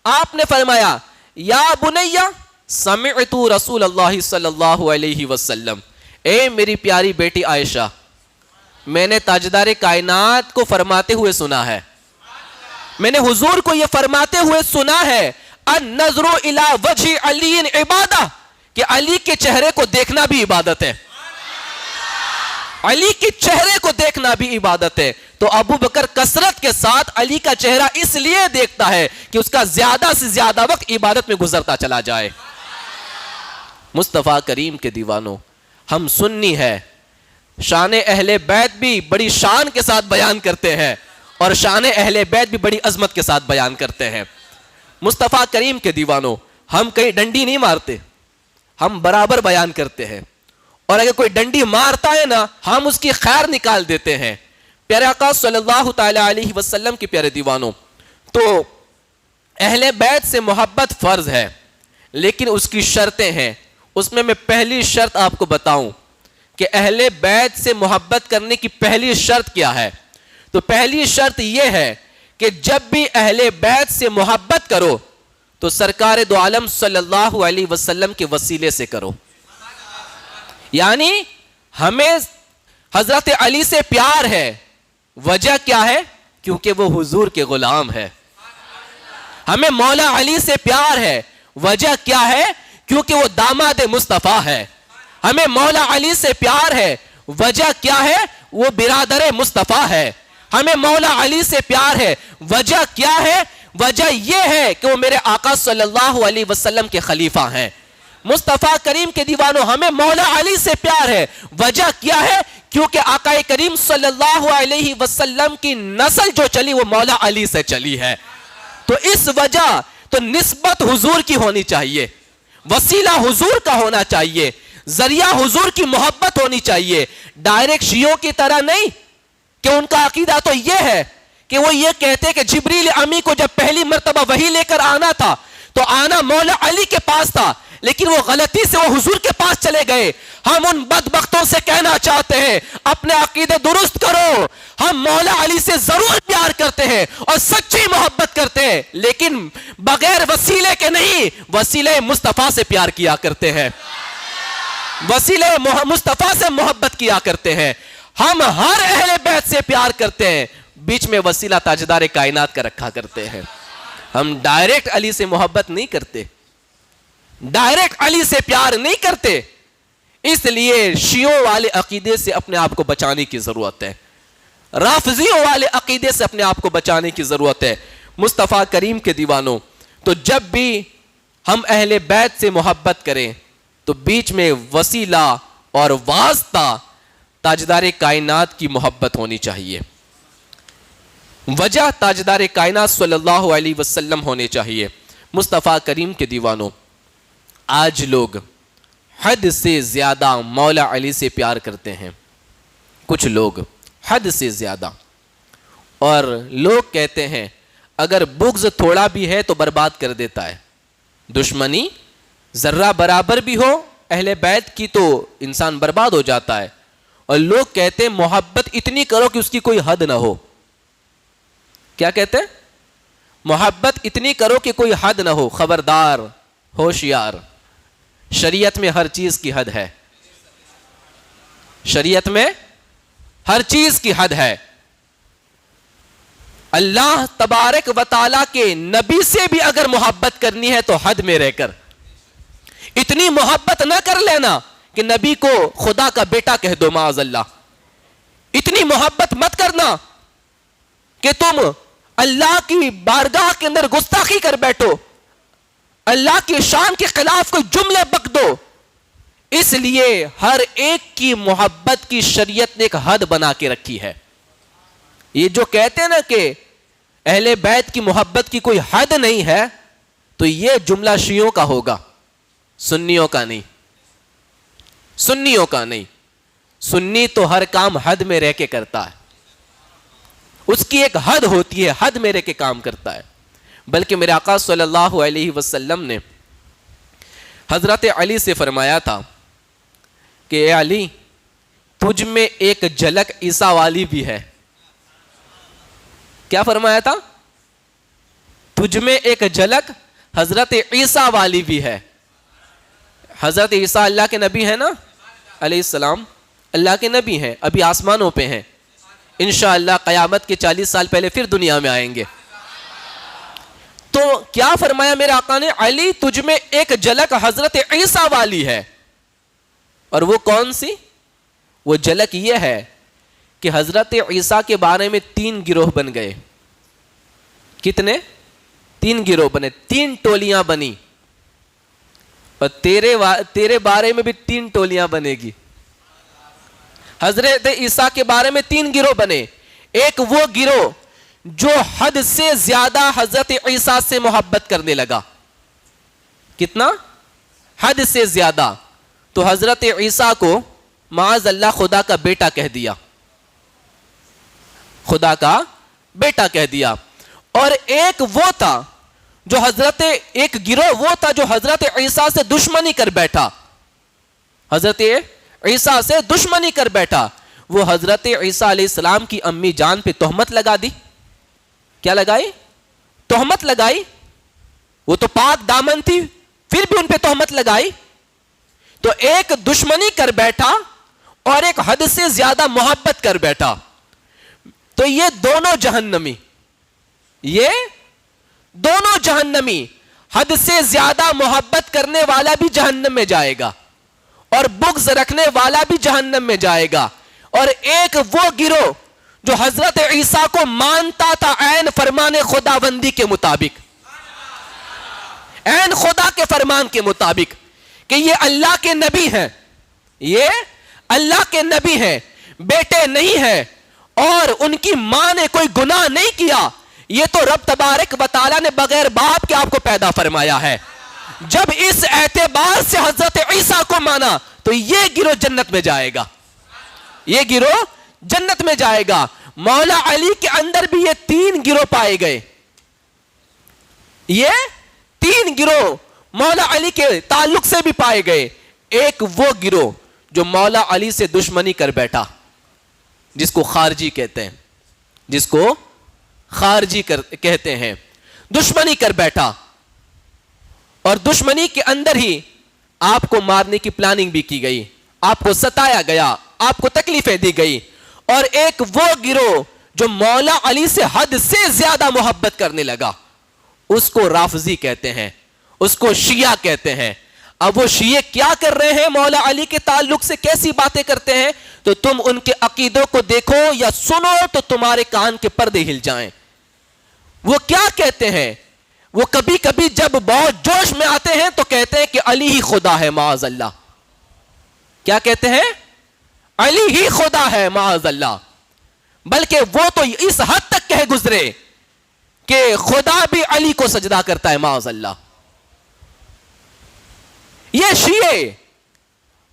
آپ نے فرمایا یا بنیا سمعت رسول اللہ صلی اللہ علیہ وسلم، اے میری پیاری بیٹی عائشہ، میں نے تاجدار کائنات کو فرماتے ہوئے سنا ہے، میں نے حضور کو یہ فرماتے ہوئے سنا ہے، النظر الی وجہ علی عبادہ، کہ علی کے چہرے کو دیکھنا بھی عبادت ہے، علی کے چہرے کو دیکھنا بھی عبادت ہے. تو ابو بکر کثرت کے ساتھ علی کا چہرہ اس لیے دیکھتا ہے کہ اس کا زیادہ سے زیادہ وقت عبادت میں گزرتا چلا جائے. مصطفیٰ کریم کے دیوانوں، ہم سنی ہے، شان اہل بیت بھی بڑی شان کے ساتھ بیان کرتے ہیں اور شان اہل بیت بھی بڑی عظمت کے ساتھ بیان کرتے ہیں. مصطفیٰ کریم کے دیوانوں، ہم کہیں ڈنڈی نہیں مارتے، ہم برابر بیان کرتے ہیں، اور اگر کوئی ڈنڈی مارتا ہے نا، ہم اس کی خیر نکال دیتے ہیں. پیارے آقا صلی اللہ تعالی علیہ وسلم کے پیارے دیوانوں، تو اہل بیت سے محبت فرض ہے، لیکن اس کی شرطیں ہیں. اس میں پہلی شرط آپ کو بتاؤں کہ اہل بیت سے محبت کرنے کی پہلی شرط کیا ہے. تو پہلی شرط یہ ہے کہ جب بھی اہل بیت سے محبت کرو تو سرکار دو عالم صلی اللہ علیہ وسلم کے وسیلے سے کرو. یعنی ہمیں حضرت علی سے پیار ہے، وجہ کیا ہے؟ کیونکہ وہ حضور کے غلام ہے. ہمیں مولا علی سے پیار ہے، وجہ کیا ہے؟ کیونکہ وہ داماد مصطفیٰ ہے. ہمیں مولا علی سے پیار ہے، وجہ کیا ہے؟ وہ برادر مصطفیٰ ہے. ہمیں مولا علی سے پیار ہے، وجہ کیا ہے؟ وجہ یہ ہے کہ وہ میرے آقا صلی اللہ علیہ وسلم کے خلیفہ ہیں. مصطفیٰ کریم کے دیوانوں، ہمیں مولا علی سے پیار ہے، وجہ کیا ہے؟ کیونکہ آقا کریم صلی اللہ علیہ وسلم کی نسل جو چلی وہ مولا علی سے چلی ہے. تو اس وجہ تو نسبت حضور کی ہونی چاہیے، وسیلہ حضور کا ہونا چاہیے، ذریعہ حضور کی محبت ہونی چاہیے. ڈائریکٹ شیعوں کی طرح نہیں کہ ان کا عقیدہ تو یہ ہے کہ وہ یہ کہتے کہ جبریل امی کو جب پہلی مرتبہ وحی لے کر آنا تھا تو آنا مولا علی کے پاس تھا، لیکن وہ غلطی سے وہ حضور کے پاس چلے گئے. ہم ان بدبختوں سے کہنا چاہتے ہیں اپنے عقیدے درست کرو. ہم مولا علی سے ضرور پیار کرتے ہیں اور سچی محبت کرتے ہیں، لیکن بغیر وسیلے کے نہیں، وسیلے مصطفیٰ سے پیار کیا کرتے ہیں، وسیلے مصطفیٰ سے محبت کیا کرتے ہیں. ہم ہر اہل بیت سے پیار کرتے ہیں، بیچ میں وسیلہ تاجدار کائنات کا رکھا کرتے ہیں. ہم ڈائریکٹ علی سے محبت نہیں کرتے، ڈائریکٹ علی سے پیار نہیں کرتے. اس لیے شیعوں والے عقیدے سے اپنے آپ کو بچانے کی ضرورت ہے، رافضیوں والے عقیدے سے اپنے آپ کو بچانے کی ضرورت ہے. مصطفیٰ کریم کے دیوانوں، تو جب بھی ہم اہل بیت سے محبت کریں تو بیچ میں وسیلہ اور واسطہ تاجدار کائنات کی محبت ہونی چاہیے، وجہ تاجدار کائنات صلی اللہ علیہ وسلم ہونے چاہیے. مصطفیٰ کریم کے دیوانوں، آج لوگ حد سے زیادہ مولا علی سے پیار کرتے ہیں، کچھ لوگ حد سے زیادہ. اور لوگ کہتے ہیں اگر بغض تھوڑا بھی ہے تو برباد کر دیتا ہے، دشمنی ذرہ برابر بھی ہو اہل بیت کی تو انسان برباد ہو جاتا ہے. اور لوگ کہتے ہیں محبت اتنی کرو کہ اس کی کوئی حد نہ ہو. کیا کہتے ہیں؟ محبت اتنی کرو کہ کوئی حد نہ ہو. خبردار، ہوشیار، شریعت میں ہر چیز کی حد ہے، شریعت میں ہر چیز کی حد ہے. اللہ تبارک و تعالیٰ کے نبی سے بھی اگر محبت کرنی ہے تو حد میں رہ کر. اتنی محبت نہ کر لینا کہ نبی کو خدا کا بیٹا کہہ دو معاذ اللہ. اتنی محبت مت کرنا کہ تم اللہ کی بارگاہ کے اندر گستاخی کر بیٹھو، اللہ کی شان کے خلاف کوئی جملے بک دو. اس لیے ہر ایک کی محبت کی شریعت نے ایک حد بنا کے رکھی ہے. یہ جو کہتے ہیں نا کہ اہل بیت کی محبت کی کوئی حد نہیں ہے, تو یہ جملہ شیعوں کا ہوگا, سنیوں کا نہیں. سنیوں کا نہیں. سنی تو ہر کام حد میں رہ کے کرتا ہے, اس کی ایک حد ہوتی ہے, حد میں رہ کے کام کرتا ہے. بلکہ میرے آقا صلی اللہ علیہ وسلم نے حضرت علی سے فرمایا تھا کہ اے علی, تجھ میں ایک جھلک عیسیٰ والی بھی ہے. کیا فرمایا تھا؟ تجھ میں ایک جھلک حضرت عیسیٰ والی بھی ہے. حضرت عیسیٰ اللہ کے نبی ہیں نا, علیہ السلام اللہ کے نبی ہیں, ابھی آسمانوں پہ ہیں, انشاءاللہ قیامت کے 40 سال پہلے پھر دنیا میں آئیں گے. تو کیا فرمایا میرے آقا نے؟ علی تجھ میں ایک جھلک حضرت عیسیٰ والی ہے. اور وہ کون سی؟ وہ جھلک یہ ہے کہ حضرت عیسیٰ کے بارے میں 3 گروہ بن گئے. کتنے؟ 3 گروہ بنے, 3 ٹولیاں بنی. اور تیرے بارے میں بھی 3 ٹولیاں بنے گی. حضرت عیسیٰ کے بارے میں 3 گروہ بنے. ایک وہ گروہ جو حد سے زیادہ حضرت عیسیٰ سے محبت کرنے لگا. کتنا؟ حد سے زیادہ. تو حضرت عیسیٰ کو معاذ اللہ خدا کا بیٹا کہہ دیا, خدا کا بیٹا کہہ دیا. اور ایک وہ تھا جو ایک گروہ وہ تھا جو حضرت عیسیٰ سے دشمنی کر بیٹھا, حضرت عیسیٰ سے دشمنی کر بیٹھا. وہ حضرت عیسیٰ علیہ السلام کی امی جان پہ تہمت لگا دی. کیا لگائی؟ تہمت لگائی. وہ تو پاک دامن تھی, پھر بھی ان پہ تہمت لگائی. تو ایک دشمنی کر بیٹھا اور ایک حد سے زیادہ محبت کر بیٹھا. تو یہ دونوں جہنمی, یہ دونوں جہنمی. حد سے زیادہ محبت کرنے والا بھی جہنم میں جائے گا, اور بغض رکھنے والا بھی جہنم میں جائے گا. اور ایک وہ گروہ جو حضرت عیسیٰ کو مانتا تھا عین فرمان خداوندی کے مطابق, عین خدا کے فرمان کے مطابق, کہ یہ اللہ کے نبی ہیں, یہ اللہ کے نبی ہیں, بیٹے نہیں ہیں, اور ان کی ماں نے کوئی گناہ نہیں کیا. یہ تو رب تبارک و تعالیٰ نے بغیر باپ کے آپ کو پیدا فرمایا ہے. جب اس اعتبار سے حضرت عیسیٰ کو مانا تو یہ گروہ جنت میں جائے گا, یہ گروہ جنت میں جائے گا. مولا علی کے اندر بھی یہ 3 گروہ پائے گئے. یہ 3 گروہ مولا علی کے تعلق سے بھی پائے گئے. ایک وہ گروہ جو مولا علی سے دشمنی کر بیٹھا, جس کو خارجی کہتے ہیں, جس کو خارجی کہتے ہیں, دشمنی کر بیٹھا. اور دشمنی کے اندر ہی آپ کو مارنے کی پلاننگ بھی کی گئی, آپ کو ستایا گیا, آپ کو تکلیفیں دی گئی. اور ایک وہ گروہ جو مولا علی سے حد سے زیادہ محبت کرنے لگا, اس کو رافضی کہتے ہیں, اس کو شیعہ کہتے ہیں. اب وہ شیعہ کیا کر رہے ہیں مولا علی کے تعلق سے, کیسی باتیں کرتے ہیں, تو تم ان کے عقیدوں کو دیکھو یا سنو تو تمہارے کان کے پردے ہل جائیں. وہ کیا کہتے ہیں؟ وہ کبھی کبھی جب بہت جوش میں آتے ہیں تو کہتے ہیں کہ علی ہی خدا ہے معاذ اللہ. کیا کہتے ہیں؟ علی ہی خدا ہے معاذ اللہ. بلکہ وہ تو اس حد تک کہہ گزرے کہ خدا بھی علی کو سجدہ کرتا ہے معاذ اللہ. یہ شیعہ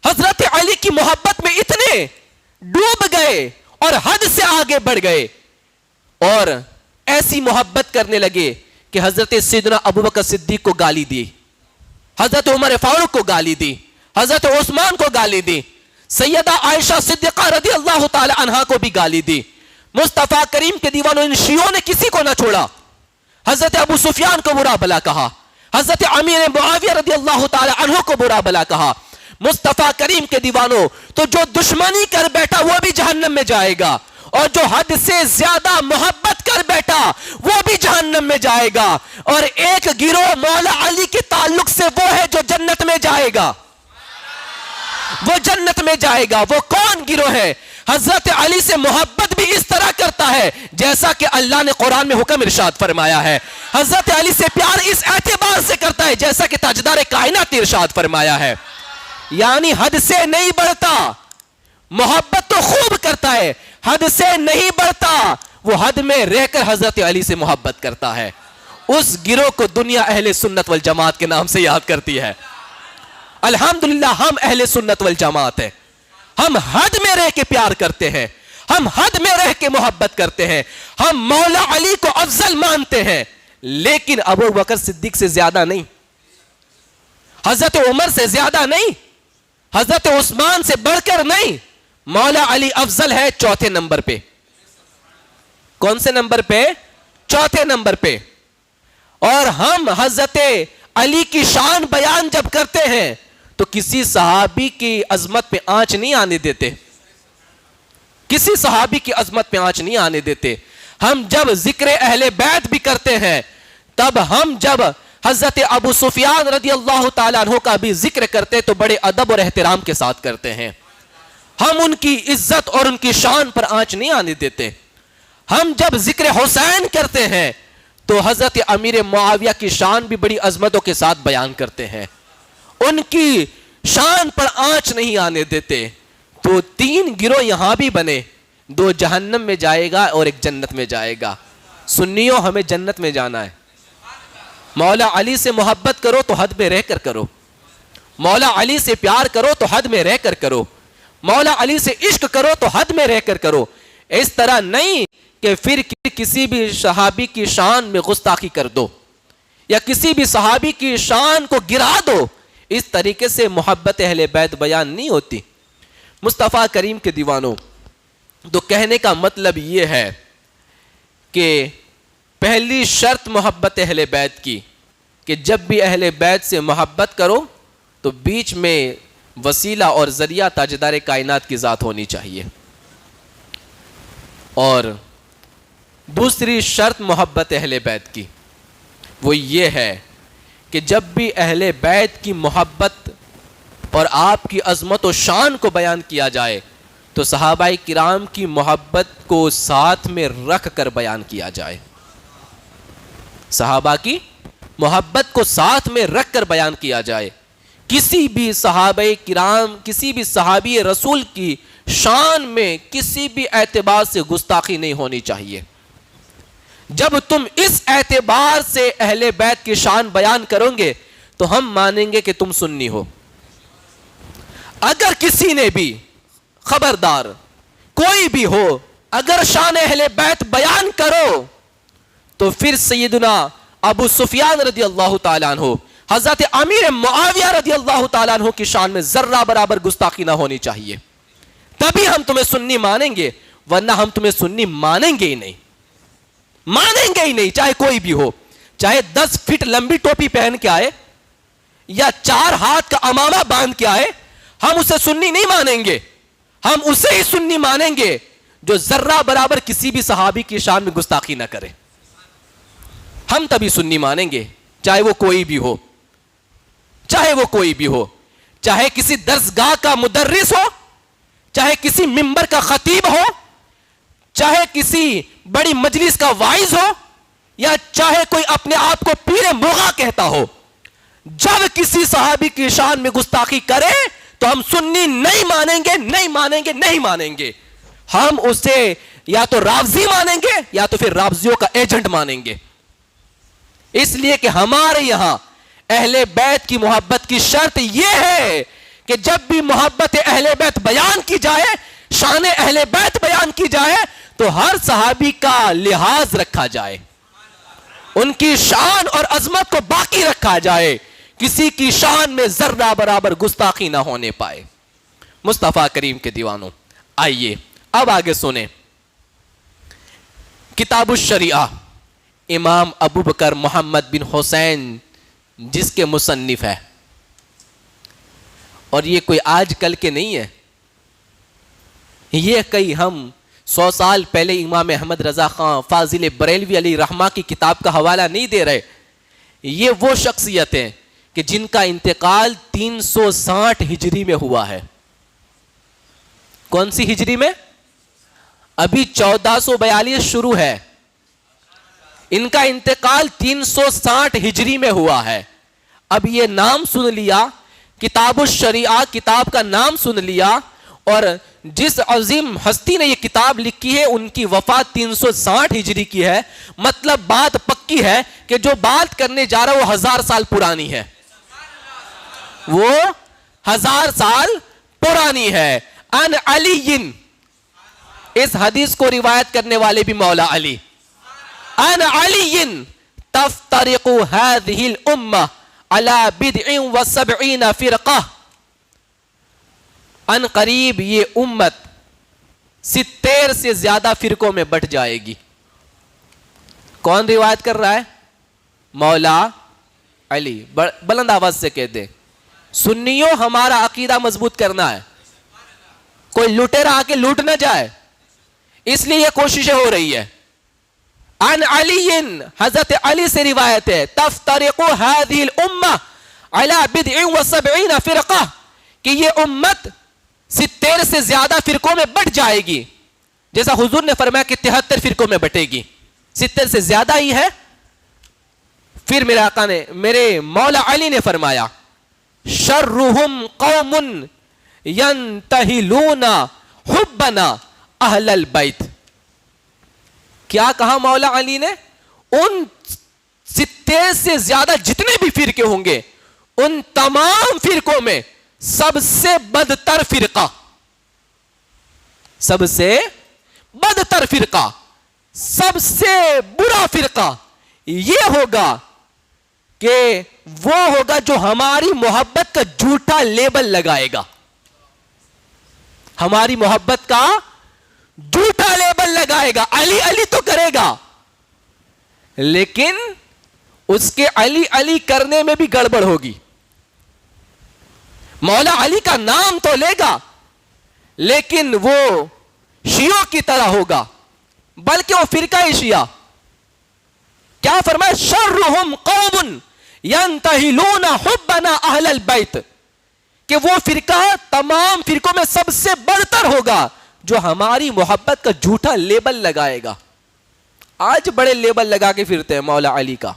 حضرت علی کی محبت میں اتنے ڈوب گئے اور حد سے آگے بڑھ گئے, اور ایسی محبت کرنے لگے کہ حضرت سیدنا ابوبکر صدیق کو گالی دی, حضرت عمر فاروق کو گالی دی, حضرت عثمان کو گالی دی, سیدہ عائشہ صدیقہ رضی اللہ تعالی عنہا کو بھی گالی دی. مصطفیٰ کریم کے دیوانوں ان شیعوں نے کسی کو نہ چھوڑا. حضرت ابو سفیان کو برا بھلا کہا, حضرت امیر معاویہ رضی اللہ تعالی عنہ کو برا بھلا کہا. مصطفیٰ کریم کے دیوانوں, تو جو دشمنی کر بیٹھا وہ بھی جہنم میں جائے گا, اور جو حد سے زیادہ محبت کر بیٹھا وہ بھی جہنم میں جائے گا. اور ایک گروہ مولا علی کے تعلق سے وہ ہے جو جنت میں جائے گا, وہ جنت میں جائے گا. وہ کون گروہ ہے؟ حضرت علی سے محبت بھی اس طرح کرتا ہے جیسا کہ اللہ نے قرآن میں حکم ارشاد فرمایا ہے. حضرت علی سے پیار اس اعتبار سے کرتا ہے جیسا کہ تاجدار کائنات ارشاد فرمایا ہے. یعنی حد سے نہیں بڑھتا. محبت تو خوب کرتا ہے, حد سے نہیں بڑھتا, وہ حد میں رہ کر حضرت علی سے محبت کرتا ہے. اس گروہ کو دنیا اہل سنت والجماعت کے نام سے یاد کرتی ہے. الحمدللہ ہم اہل سنت والجماعت ہیں. ہم حد میں رہ کے پیار کرتے ہیں, ہم حد میں رہ کے محبت کرتے ہیں, ہم مولا علی کو افضل مانتے ہیں, لیکن ابو بکر صدیق سے زیادہ نہیں, حضرت عمر سے زیادہ نہیں, حضرت عثمان سے بڑھ کر نہیں. مولا علی افضل ہے چوتھے نمبر پہ. کون سے نمبر پہ؟ چوتھے نمبر پہ. اور ہم حضرت علی کی شان بیان جب کرتے ہیں تو کسی صحابی کی عظمت پہ آنچ نہیں آنے دیتے, کسی صحابی کی عظمت پہ آنچ نہیں آنے دیتے. ہم جب ذکر اہل بیت بھی کرتے ہیں, تب ہم جب حضرت ابو سفیان رضی اللہ تعالیٰ عنہ کا بھی ذکر کرتے تو بڑے ادب اور احترام کے ساتھ کرتے ہیں. ہم ان کی عزت اور ان کی شان پر آنچ نہیں آنے دیتے. ہم جب ذکر حسین کرتے ہیں تو حضرت امیر معاویہ کی شان بھی بڑی عظمتوں کے ساتھ بیان کرتے ہیں, ان کی شان پر آنچ نہیں آنے دیتے. تو تین گروہ یہاں بھی بنے, دو جہنم میں جائے گا اور ایک جنت میں جائے گا. سنیوں ہمیں جنت میں جانا ہے. مولا علی سے محبت کرو تو حد میں رہ کر کرو, مولا علی سے پیار کرو تو حد میں رہ کر کرو, مولا علی سے عشق کرو تو حد میں رہ کر کرو. اس طرح نہیں کہ پھر کسی بھی صحابی کی شان میں گستاخی کر دو یا کسی بھی صحابی کی شان کو گرا دو. اس طریقے سے محبت اہل بیت بیان نہیں ہوتی. مصطفیٰ کریم کے دیوانوں, تو کہنے کا مطلب یہ ہے کہ پہلی شرط محبت اہل بیت کی کہ جب بھی اہل بیت سے محبت کرو تو بیچ میں وسیلہ اور ذریعہ تاجدار کائنات کی ذات ہونی چاہیے. اور دوسری شرط محبت اہل بیت کی وہ یہ ہے کہ جب بھی اہل بیت کی محبت اور آپ کی عظمت و شان کو بیان کیا جائے تو صحابہ کرام کی محبت کو ساتھ میں رکھ کر بیان کیا جائے. صحابہ کی محبت کو ساتھ میں رکھ کر بیان کیا جائے. کسی بھی صحابہ کرام, کسی بھی صحابی رسول کی شان میں کسی بھی اعتبار سے گستاخی نہیں ہونی چاہیے. جب تم اس اعتبار سے اہل بیت کی شان بیان کرو گے تو ہم مانیں گے کہ تم سنی ہو. اگر کسی نے بھی, خبردار کوئی بھی ہو, اگر شان اہل بیت بیان کرو تو پھر سیدنا ابو سفیان رضی اللہ تعالیٰ عنہ, حضرت امیر معاویہ رضی اللہ تعالیٰ عنہ کی شان میں ذرہ برابر گستاخی نہ ہونی چاہیے. تبھی ہم تمہیں سنی مانیں گے, ورنہ ہم تمہیں سنی مانیں گے ہی نہیں, مانیں گے ہی نہیں. چاہے کوئی بھی ہو, چاہے 10 فٹ لمبی ٹوپی پہن کے آئے یا 4 ہاتھ کا امامہ باندھ کے آئے, ہم اسے سنی نہیں مانیں گے. ہم اسے ہی سنی مانیں گے جو ذرہ برابر کسی بھی صحابی کی شان میں گستاخی نہ کرے. ہم تبھی سنی مانیں گے, چاہے وہ کوئی بھی ہو, چاہے وہ کوئی بھی ہو, چاہے کسی درسگاہ کا مدرس ہو, چاہے کسی ممبر کا خطیب ہو, چاہے کسی بڑی مجلس کا واعظ ہو, یا چاہے کوئی اپنے آپ کو پیر مغا کہتا ہو. جب کسی صحابی کی شان میں گستاخی کرے تو ہم سنی نہیں مانیں گے, نہیں مانیں گے, نہیں مانیں گے. ہم اسے یا تو رافضی مانیں گے یا تو پھر رافضیوں کا ایجنٹ مانیں گے. اس لیے کہ ہمارے یہاں اہل بیت کی محبت کی شرط یہ ہے کہ جب بھی محبت اہل بیت بیان کی جائے, شان اہل بیت بیان کی جائے, تو ہر صحابی کا لحاظ رکھا جائے, ان کی شان اور عظمت کو باقی رکھا جائے, کسی کی شان میں ذرہ برابر گستاخی نہ ہونے پائے. مصطفیٰ کریم کے دیوانوں, آئیے اب آگے سنیں. کتاب الشریعہ امام ابو بکر محمد بن حسین جس کے مصنف ہے, اور یہ کوئی آج کل کے نہیں ہے, یہ کئی ہم 100 سال پہلے امام احمد رضا خان فاضل بریلوی علیہ رحمہ کی کتاب کا حوالہ نہیں دے رہے. یہ وہ شخصیتیں کہ جن کا انتقال 360 ہجری میں ہوا ہے. کون سی ہجری میں؟ ابھی 1442 شروع ہے, ان کا انتقال 360 ہجری میں ہوا ہے. اب یہ نام سن لیا کتاب الشریعہ کتاب کا نام سن لیا، اور جس عظیم ہستی نے یہ کتاب لکھی ہے ان کی وفات 360 ہجری کی ہے، مطلب بات پکی ہے کہ جو بات کرنے جا رہا ہے وہ 1000 سال پرانی ہے، وہ 1000 سال پرانی ہے۔ ان علی، اس حدیث کو روایت کرنے والے بھی مولا علی، ان علی تفترق هذه الامه على 70 فرقہ، ان قریب یہ امت 70 سے زیادہ فرقوں میں بٹ جائے گی۔ کون روایت کر رہا ہے؟ مولا علی۔ بلند آواز سے کہہ دیں، سنیوں ہمارا عقیدہ مضبوط کرنا ہے، کوئی لٹیرا آ کے لوٹ نہ جائے، اس لیے یہ کوششیں ہو رہی ہے۔ عن علی، حضرت علی سے روایت ہے، تفترق هذه الامه على 70 فرقہ، کہ یہ امت 70 سے زیادہ فرقوں میں بٹ جائے گی، جیسا حضور نے فرمایا کہ 73 فرقوں میں بٹے گی، 70 سے زیادہ ہی ہے۔ پھر میرے آقا نے، میرے مولا علی نے فرمایا، شرهم قوم ينتهلون حبنا اہل البیت۔ کیا کہا مولا علی نے؟ ان 70 سے زیادہ جتنے بھی فرقے ہوں گے، ان تمام فرقوں میں سب سے بدتر فرقہ، سب سے بدتر فرقہ، سب سے برا فرقہ یہ ہوگا کہ وہ ہوگا جو ہماری محبت کا جھوٹا لیبل لگائے گا، ہماری محبت کا جھوٹا لیبل لگائے گا۔ علی علی تو کرے گا، لیکن اس کے علی علی کرنے میں بھی گڑبڑ ہوگی۔ مولا علی کا نام تو لے گا، لیکن وہ شیعوں کی طرح ہوگا، بلکہ وہ فرقہ شیعہ۔ کیا فرمایا؟ شرهم قوم ينتهلون حبنا اہل البیت، کہ وہ فرقہ تمام فرقوں میں سب سے برتر ہوگا جو ہماری محبت کا جھوٹا لیبل لگائے گا۔ آج بڑے لیبل لگا کے پھرتے ہیں مولا علی کا،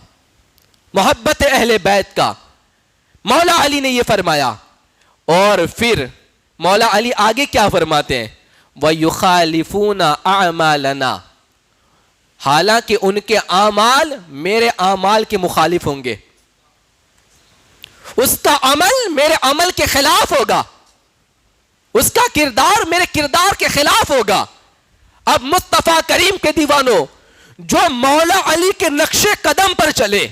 محبت اہل بیت کا۔ مولا علی نے یہ فرمایا، اور پھر مولا علی آگے کیا فرماتے ہیں؟ وَيُخَالِفُونَ أَعْمَالَنَا، حالانکہ ان کے اعمال میرے اعمال کے مخالف ہوں گے، اس کا عمل میرے عمل کے خلاف ہوگا، اس کا کردار میرے کردار کے خلاف ہوگا۔ اب مصطفیٰ کریم کے دیوانوں، جو مولا علی کے نقش قدم پر چلے،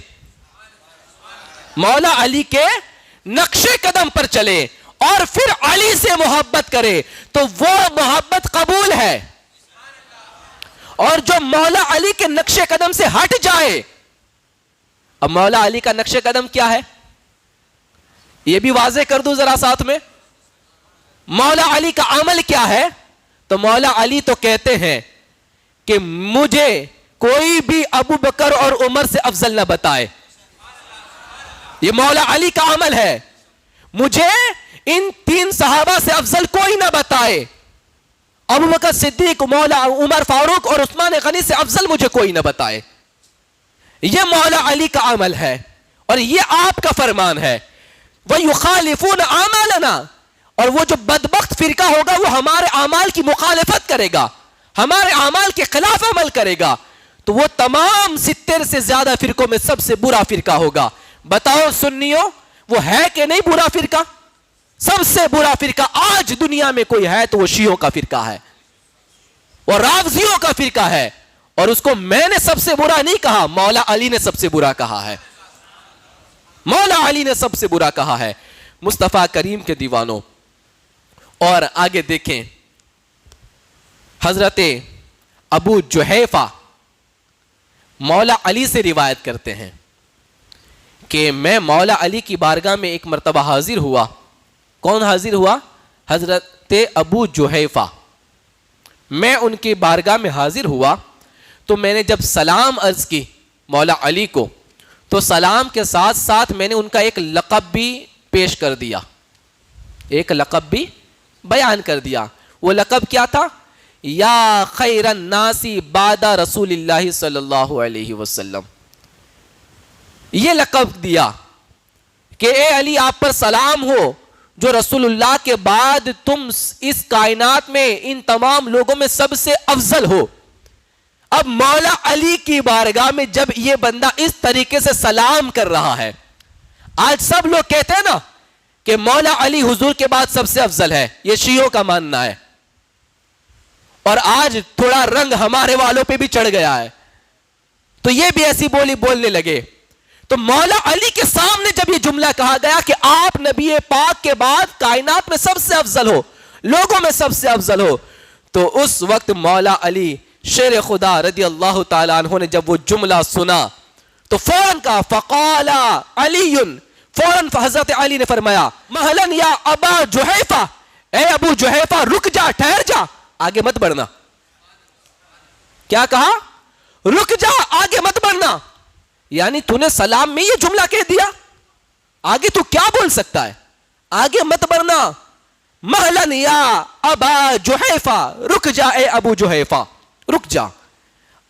مولا علی کے نقش قدم پر چلے اور پھر علی سے محبت کرے تو وہ محبت قبول ہے، اور جو مولا علی کے نقش قدم سے ہٹ جائے، اب مولا علی کا نقش قدم کیا ہے یہ بھی واضح کر دوں ذرا ساتھ میں۔ مولا علی کا عمل کیا ہے؟ تو مولا علی تو کہتے ہیں کہ مجھے کوئی بھی ابو بکر اور عمر سے افضل نہ بتائے، یہ مولا علی کا عمل ہے۔ مجھے ان 3 صحابہ سے افضل کوئی نہ بتائے، ابو بکر صدیق، مولا عمر فاروق اور عثمان غنی سے افضل مجھے کوئی نہ بتائے۔ یہ مولا علی کا عمل ہے اور یہ آپ کا فرمان ہے۔ وَيُخَالِفُونَ أَعْمَالَنَا، اور وہ جو بدبخت فرقہ ہوگا وہ ہمارے اعمال کی مخالفت کرے گا، ہمارے اعمال کے خلاف عمل کرے گا، تو وہ تمام 70 سے زیادہ فرقوں میں سب سے برا فرقہ ہوگا۔ بتاؤ سنیوں، وہ ہے کہ نہیں برا فرقہ؟ سب سے برا فرقہ آج دنیا میں کوئی ہے تو وہ شیعوں کا فرقہ ہے، وہ رافضیوں کا فرقہ ہے، اور اس کو میں نے سب سے برا نہیں کہا، مولا علی نے سب سے برا کہا ہے، مولا علی نے سب سے برا کہا ہے۔ مصطفیٰ کریم کے دیوانوں، اور آگے دیکھیں، حضرت ابو جحیفہ مولا علی سے روایت کرتے ہیں کہ میں مولا علی کی بارگاہ میں ایک مرتبہ حاضر ہوا۔ کون حاضر ہوا؟ حضرت ابو جحیفہ۔ میں ان کی بارگاہ میں حاضر ہوا تو میں نے جب سلام عرض کی مولا علی کو، تو سلام کے ساتھ ساتھ میں نے ان کا ایک لقب بھی پیش کر دیا، ایک لقب بھی بیان کر دیا۔ وہ لقب کیا تھا؟ یا خیر الناس بعد رسول اللہ صلی اللہ علیہ وسلم۔ یہ لقب دیا کہ اے علی آپ پر سلام ہو، جو رسول اللہ کے بعد تم اس کائنات میں ان تمام لوگوں میں سب سے افضل ہو. اب مولا علی کی بارگاہ میں جب یہ بندہ اس طریقے سے سلام کر رہا ہے, آج سب لوگ کہتے ہیں نا کہ مولا علی حضور کے بعد سب سے افضل ہے, یہ شیعوں کا ماننا ہے, اور آج تھوڑا رنگ ہمارے والوں پہ بھی چڑھ گیا ہے, تو یہ بھی ایسی بولی بولنے لگے. تو مولا علی کے سامنے جب یہ جملہ کہا گیا کہ آپ نبی پاک کے بعد کائنات میں سب سے افضل ہو, لوگوں میں سب سے افضل ہو, تو اس وقت مولا علی شیر خدا رضی اللہ تعالیٰ عنہ نے جب وہ جملہ سنا تو فوراً کہا فقال علی, فوراً حضرت علی نے فرمایا مہلن یا ابا جحیفہ, اے ابو جحیفہ رک جا, ٹھہر جا, آگے مت بڑھنا. کیا کہا؟ رک جا, آگے مت بڑھنا. یعنی تو نے سلام میں یہ جملہ کہہ دیا, آگے تو کیا بول سکتا ہے, آگے مت بڑھنا. مہلن یا ابا جحیفہ, رک جا اے ابو جحیفہ, رک جا.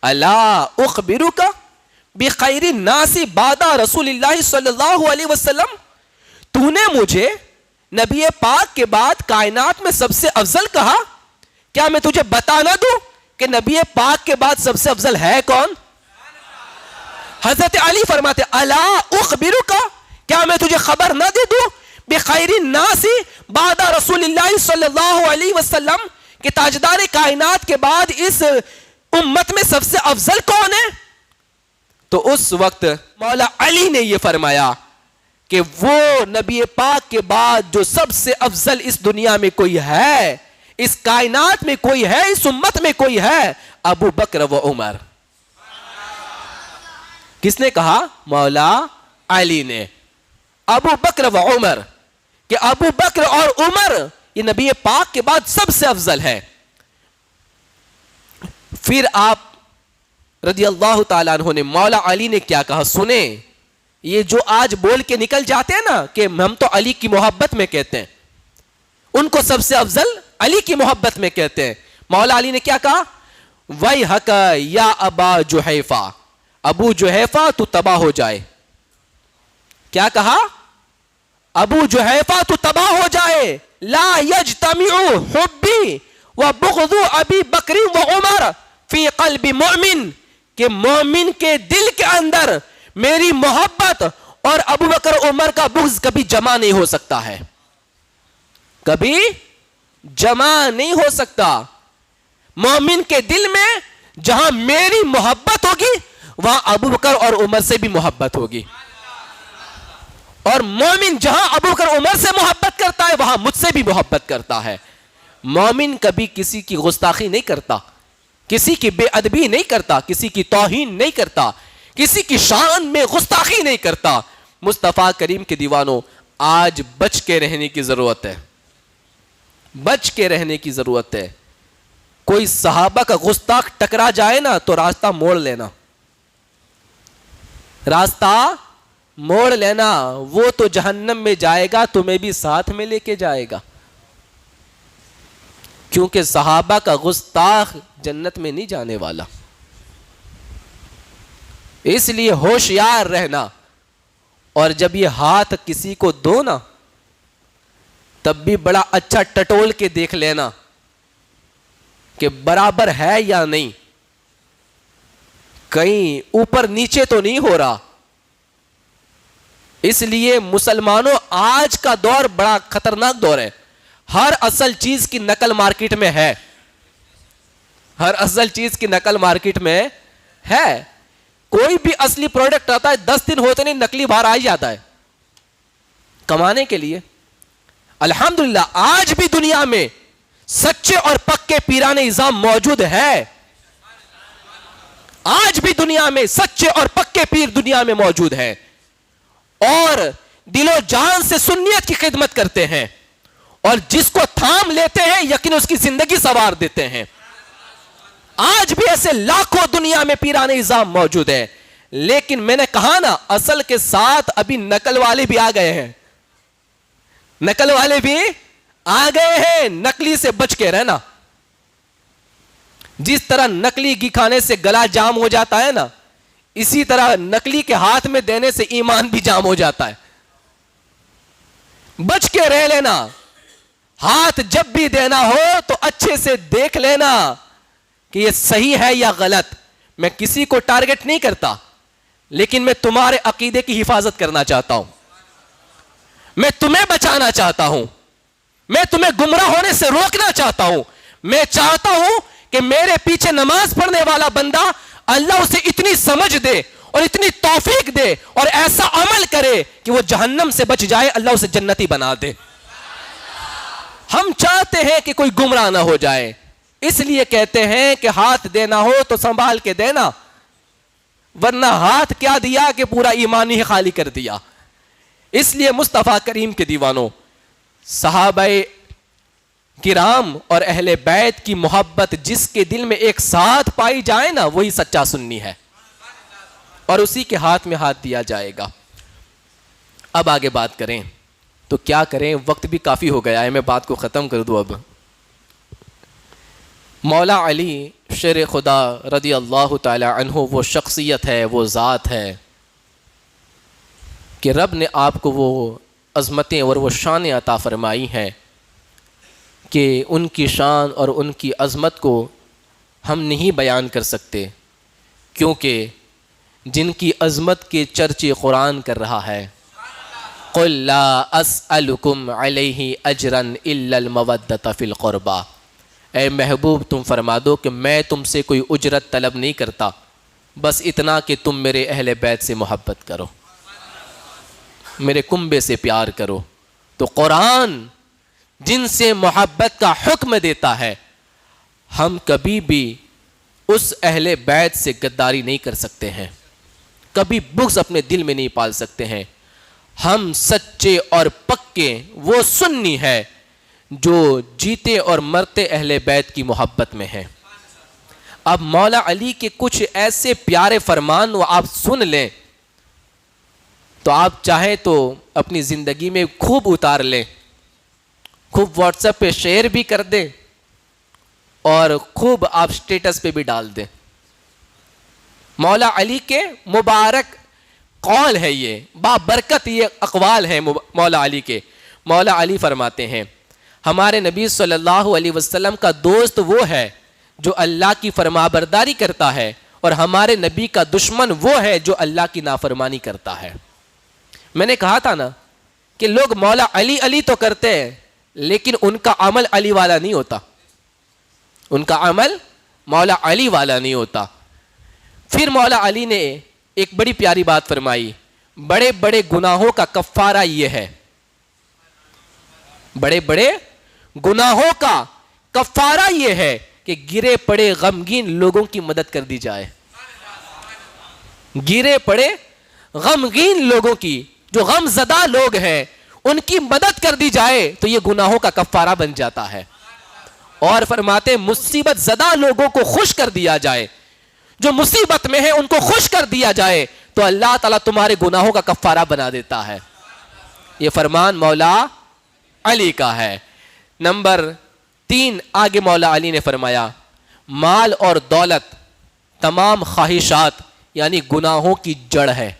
الا اخبرک بخیر الناس بعد رسول اللہ صلی اللہ علیہ وسلم, تو نے مجھے نبی پاک کے بعد کائنات میں سب سے افضل کہا, کیا میں تجھے بتا نہ دوں کہ نبی پاک کے بعد سب سے افضل ہے کون؟ حضرت علی فرماتے الا اخبرک, کیا میں تجھے خبر نہ دے دوں بخیر الناس بعد رسول اللہ صلی اللہ علیہ وسلم, کہ تاجدار کائنات کے بعد اس امت میں سب سے افضل کون ہے؟ تو اس وقت مولا علی نے یہ فرمایا کہ وہ نبی پاک کے بعد جو سب سے افضل اس دنیا میں کوئی ہے, اس کائنات میں کوئی ہے, اس امت میں کوئی ہے, ابو بکر و عمر. کس نے کہا؟ مولا علی نے. ابو بکر و عمر, کہ ابو بکر اور عمر یہ نبی پاک کے بعد سب سے افضل ہے. پھر آپ رضی اللہ تعالیٰ عنہ نے, مولا علی نے کیا کہا سنیں. یہ جو آج بول کے نکل جاتے ہیں نا کہ ہم تو علی کی محبت میں کہتے ہیں, ان کو سب سے افضل علی کی محبت میں کہتے ہیں. مولا علی نے کیا کہا؟ وَيْحَكَ یا ابا جحیفہ, ابو جحیفہ تو تباہ ہو جائے. کیا کہا؟ ابو جحیفہ تو تباہ ہو جائے. لا یجتمع حبی و بغض ابی بکر و عمر فی قلب مؤمن, کہ مومن کے دل کے اندر میری محبت اور ابو بکر عمر کا بغض کبھی جمع نہیں ہو سکتا ہے, کبھی جمع نہیں ہو سکتا. مومن کے دل میں جہاں میری محبت ہوگی وہاں ابو بکر اور عمر سے بھی محبت ہوگی, اور مومن جہاں ابو بکر عمر سے محبت کرتا ہے وہاں مجھ سے بھی محبت کرتا ہے. مومن کبھی کسی کی گستاخی نہیں کرتا, کسی کی بے ادبی نہیں کرتا, کسی کی توہین نہیں کرتا, کسی کی شان میں گستاخی نہیں کرتا. مصطفیٰ کریم کے دیوانوں, آج بچ کے رہنے کی ضرورت ہے, بچ کے رہنے کی ضرورت ہے. کوئی صحابہ کا گستاخ ٹکرا جائے نا تو راستہ موڑ لینا, راستہ موڑ لینا. وہ تو جہنم میں جائے گا, تمہیں بھی ساتھ میں لے کے جائے گا, کیونکہ صحابہ کا گستاخ جنت میں نہیں جانے والا. اس لیے ہوشیار رہنا, اور جب یہ ہاتھ کسی کو دو نا تب بھی بڑا اچھا ٹٹول کے دیکھ لینا کہ برابر ہے یا نہیں, کہیں اوپر نیچے تو نہیں ہو رہا. اس لیے مسلمانوں, آج کا دور بڑا خطرناک دور ہے. ہر اصل چیز کی نقل مارکیٹ میں ہے, ہر اصل چیز کی نقل مارکیٹ میں ہے. کوئی بھی اصلی پروڈکٹ آتا ہے 10 دن ہوتے نہیں نقلی باہر آ جاتا ہے کمانے کے لیے. الحمدللہ آج بھی دنیا میں سچے اور پکے پیران نظام موجود ہے, آج بھی دنیا میں سچے اور پکے پیر دنیا میں موجود ہیں, اور دل و جان سے سنیت کی خدمت کرتے ہیں, اور جس کو تھام لیتے ہیں یقین اس کی زندگی سنوار دیتے ہیں. آج بھی ایسے لاکھوں دنیا میں پیران نظام موجود ہے. لیکن میں نے کہا نا, اصل کے ساتھ ابھی نقل والے بھی آ گئے ہیں, نقل والے بھی آ گئے ہیں. نقلی سے بچ کے رہنا. جس طرح نقلی گھی کھانے سے گلا جام ہو جاتا ہے نا, اسی طرح نقلی کے ہاتھ میں دینے سے ایمان بھی جام ہو جاتا ہے. بچ کے رہ لینا. ہاتھ جب بھی دینا ہو تو اچھے سے دیکھ لینا کہ یہ صحیح ہے یا غلط. میں کسی کو ٹارگٹ نہیں کرتا, لیکن میں تمہارے عقیدے کی حفاظت کرنا چاہتا ہوں, میں تمہیں بچانا چاہتا ہوں, میں تمہیں گمراہ ہونے سے روکنا چاہتا ہوں. میں چاہتا ہوں کہ میرے پیچھے نماز پڑھنے والا بندہ اللہ اسے اتنی سمجھ دے اور اتنی توفیق دے اور ایسا عمل کرے کہ وہ جہنم سے بچ جائے, اللہ اسے جنتی بنا دے. ہم چاہتے ہیں کہ کوئی گمراہ نہ ہو جائے, اس لیے کہتے ہیں کہ ہاتھ دینا ہو تو سنبھال کے دینا, ورنہ ہاتھ کیا دیا کہ پورا ایمان ہی خالی کر دیا. اس لیے مصطفیٰ کریم کے دیوانوں, صحابہ کرام اور اہل بیت کی محبت جس کے دل میں ایک ساتھ پائی جائے نا, وہی سچا سنی ہے, اور اسی کے ہاتھ میں ہاتھ دیا جائے گا. اب آگے بات کریں تو کیا کریں, وقت بھی کافی ہو گیا ہے, میں بات کو ختم کر دوں. اب مولا علی شیر خدا رضی اللہ تعالی عنہ وہ شخصیت ہے, وہ ذات ہے کہ رب نے آپ کو وہ عظمتیں اور وہ شانیں عطا فرمائی ہیں کہ ان کی شان اور ان کی عظمت کو ہم نہیں بیان کر سکتے, کیونکہ جن کی عظمت کے چرچے قرآن کر رہا ہے, قُلْ لَا أَسْأَلُكُمْ عَلَيْهِ أَجْرًا إِلَّا الْمَوَدَّةَ فِي الْقُرْبَى. اے محبوب تم فرما دو کہ میں تم سے کوئی اجرت طلب نہیں کرتا, بس اتنا کہ تم میرے اہل بیت سے محبت کرو, میرے کنبے سے پیار کرو. تو قرآن جن سے محبت کا حکم دیتا ہے, ہم کبھی بھی اس اہل بیت سے غداری نہیں کر سکتے ہیں, کبھی بغض اپنے دل میں نہیں پال سکتے ہیں. ہم سچے اور پکے وہ سنی ہے جو جیتے اور مرتے اہل بیت کی محبت میں ہیں. اب مولا علی کے کچھ ایسے پیارے فرمان وہ آپ سن لیں تو آپ چاہیں تو اپنی زندگی میں خوب اتار لیں, خوب واٹس ایپ پہ شیئر بھی کر دیں اور خوب آپ سٹیٹس پہ بھی ڈال دیں. مولا علی کے مبارک قول ہے, یہ بابرکت یہ اقوال ہیں مولا علی کے. مولا علی فرماتے ہیں ہمارے نبی صلی اللہ علیہ وسلم کا دوست وہ ہے جو اللہ کی فرمانبرداری کرتا ہے, اور ہمارے نبی کا دشمن وہ ہے جو اللہ کی نافرمانی کرتا ہے. میں نے کہا تھا نا کہ لوگ مولا علی علی تو کرتے ہیں, لیکن ان کا عمل علی والا نہیں ہوتا, ان کا عمل مولا علی والا نہیں ہوتا. پھر مولا علی نے ایک بڑی پیاری بات فرمائی, بڑے بڑے گناہوں کا کفارہ یہ ہے, بڑے بڑے گناہوں کا کفارہ یہ ہے کہ گرے پڑے غمگین لوگوں کی مدد کر دی جائے. گرے پڑے غمگین لوگوں کی, جو غم زدہ لوگ ہیں, ان کی مدد کر دی جائے تو یہ گناہوں کا کفارہ بن جاتا ہے. اور فرماتے مصیبت زدہ لوگوں کو خوش کر دیا جائے, جو مصیبت میں ہیں ان کو خوش کر دیا جائے تو اللہ تعالیٰ تمہارے گناہوں کا کفارہ بنا دیتا ہے. یہ فرمان مولا علی کا ہے. نمبر 3 آگے مولا علی نے فرمایا مال اور دولت تمام خواہشات یعنی گناہوں کی جڑ ہے.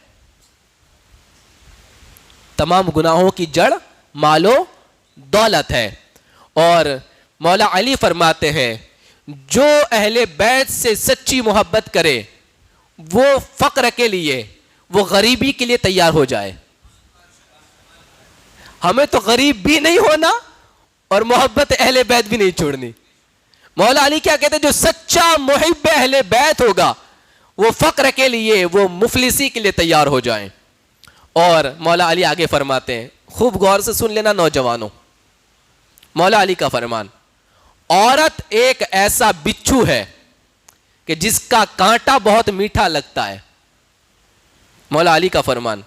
تمام گناہوں کی جڑ مال و دولت ہے. اور مولا علی فرماتے ہیں جو اہل بیت سے سچی محبت کرے وہ فقر کے لیے, وہ غریبی کے لیے تیار ہو جائے. ہمیں تو غریب بھی نہیں ہونا اور محبت اہل بیت بھی نہیں چھوڑنی. مولا علی کیا کہتے ہیں, جو سچا محب اہل بیت ہوگا وہ فقر کے لیے, وہ مفلسی کے لیے تیار ہو جائیں. اور مولا علی آگے فرماتے ہیں, خوب غور سے سن لینا نوجوانوں, مولا علی کا فرمان, عورت ایک ایسا بچھو ہے کہ جس کا کانٹا بہت میٹھا لگتا ہے. مولا علی کا فرمان,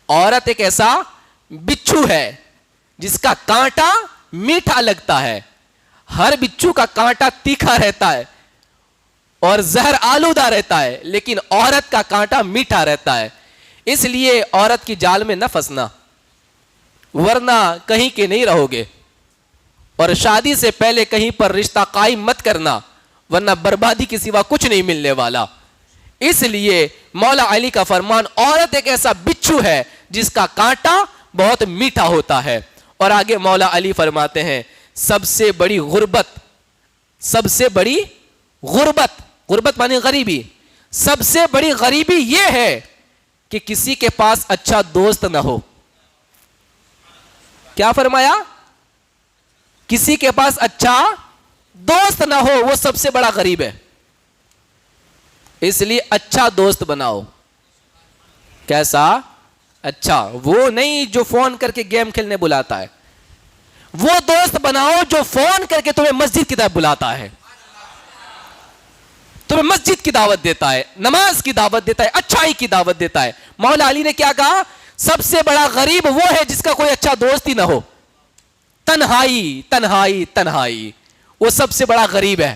عورت ایک ایسا بچھو ہے جس کا کانٹا میٹھا لگتا ہے. ہر بچھو کا کانٹا تیکھا رہتا ہے اور زہر آلودہ رہتا ہے, لیکن عورت کا کانٹا میٹھا رہتا ہے. اس لیے عورت کی جال میں نہ پھنسنا, ورنہ کہیں کے نہیں رہو گے. اور شادی سے پہلے کہیں پر رشتہ قائم مت کرنا, ورنہ بربادی کے سوا کچھ نہیں ملنے والا. اس لیے مولا علی کا فرمان, عورت ایک ایسا بچھو ہے جس کا کانٹا بہت میٹھا ہوتا ہے. اور آگے مولا علی فرماتے ہیں سب سے بڑی غربت غربت معنی غریبی، سب سے بڑی غریبی یہ ہے کہ کسی کے پاس اچھا دوست نہ ہو. کیا فرمایا؟ کسی کے پاس اچھا دوست نہ ہو، وہ سب سے بڑا غریب ہے. اس لیے اچھا دوست بناؤ. کیسا؟ اچھا، وہ نہیں جو فون کر کے گیم کھیلنے بلاتا ہے، وہ دوست بناؤ جو فون کر کے تمہیں مسجد کی طرف بلاتا ہے، تمہیں مسجد کی دعوت دیتا ہے، نماز کی دعوت دیتا ہے، اچھائی کی دعوت دیتا ہے. مولا علی نے کیا کہا؟ سب سے بڑا غریب وہ ہے جس کا کوئی اچھا دوست ہی نہ ہو. تنہائی تنہائی تنہائی، وہ سب سے بڑا غریب ہے،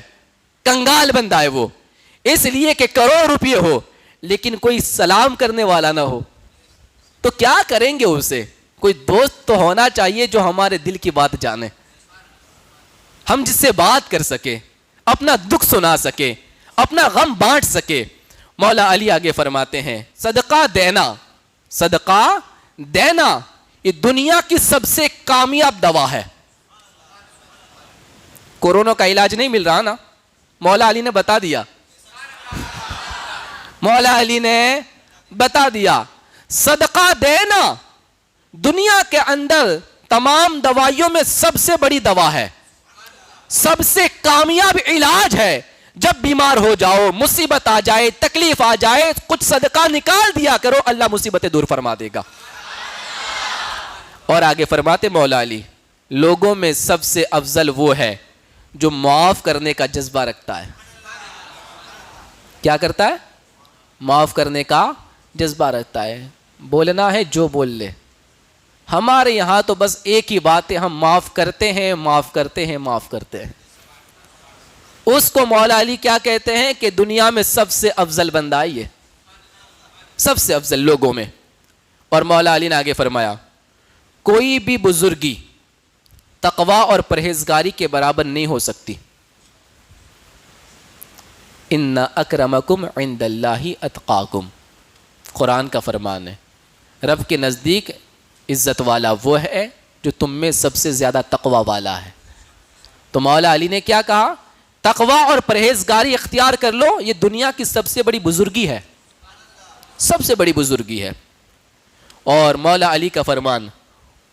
کنگال بندہ ہے وہ. اس لیے کہ کروڑ روپے ہو لیکن کوئی سلام کرنے والا نہ ہو تو کیا کریں گے اسے؟ کوئی دوست تو ہونا چاہیے جو ہمارے دل کی بات جانے، ہم جس سے بات کر سکے، اپنا دکھ سنا سکے، اپنا غم بانٹ سکے. مولا علی آگے فرماتے ہیں صدقہ دینا یہ دنیا کی سب سے کامیاب دوا ہے. کورونا کا علاج نہیں مل رہا نا، مولا علی نے بتا دیا. مولا علی نے بتا دیا صدقہ دینا دنیا کے اندر تمام دوائیوں میں سب سے بڑی دوا ہے، سب سے کامیاب علاج ہے. جب بیمار ہو جاؤ، مصیبت آ جائے، تکلیف آ جائے، کچھ صدقہ نکال دیا کرو، اللہ مصیبتیں دور فرما دے گا. اور آگے فرماتے مولا علی لوگوں میں سب سے افضل وہ ہے جو معاف کرنے کا جذبہ رکھتا ہے. کیا کرتا ہے؟ معاف کرنے کا جذبہ رکھتا ہے. بولنا ہے جو بول لے. ہمارے یہاں تو بس ایک ہی بات ہے، ہم معاف کرتے ہیں معاف کرتے ہیں معاف کرتے ہیں. اس کو مولا علی کیا کہتے ہیں کہ دنیا میں سب سے افضل بندہ ہے یہ، سب سے افضل لوگوں میں. اور مولا علی نے آگے فرمایا کوئی بھی بزرگی تقوی اور پرہیزگاری کے برابر نہیں ہو سکتی. ان اکرمکم عند اللہ اتقاکم، قرآن کا فرمان ہے. رب کے نزدیک عزت والا وہ ہے جو تم میں سب سے زیادہ تقوی والا ہے. تو مولا علی نے کیا کہا؟ تقوی اور پرہیزگاری اختیار کر لو، یہ دنیا کی سب سے بڑی بزرگی ہے، سب سے بڑی بزرگی ہے. اور مولا علی کا فرمان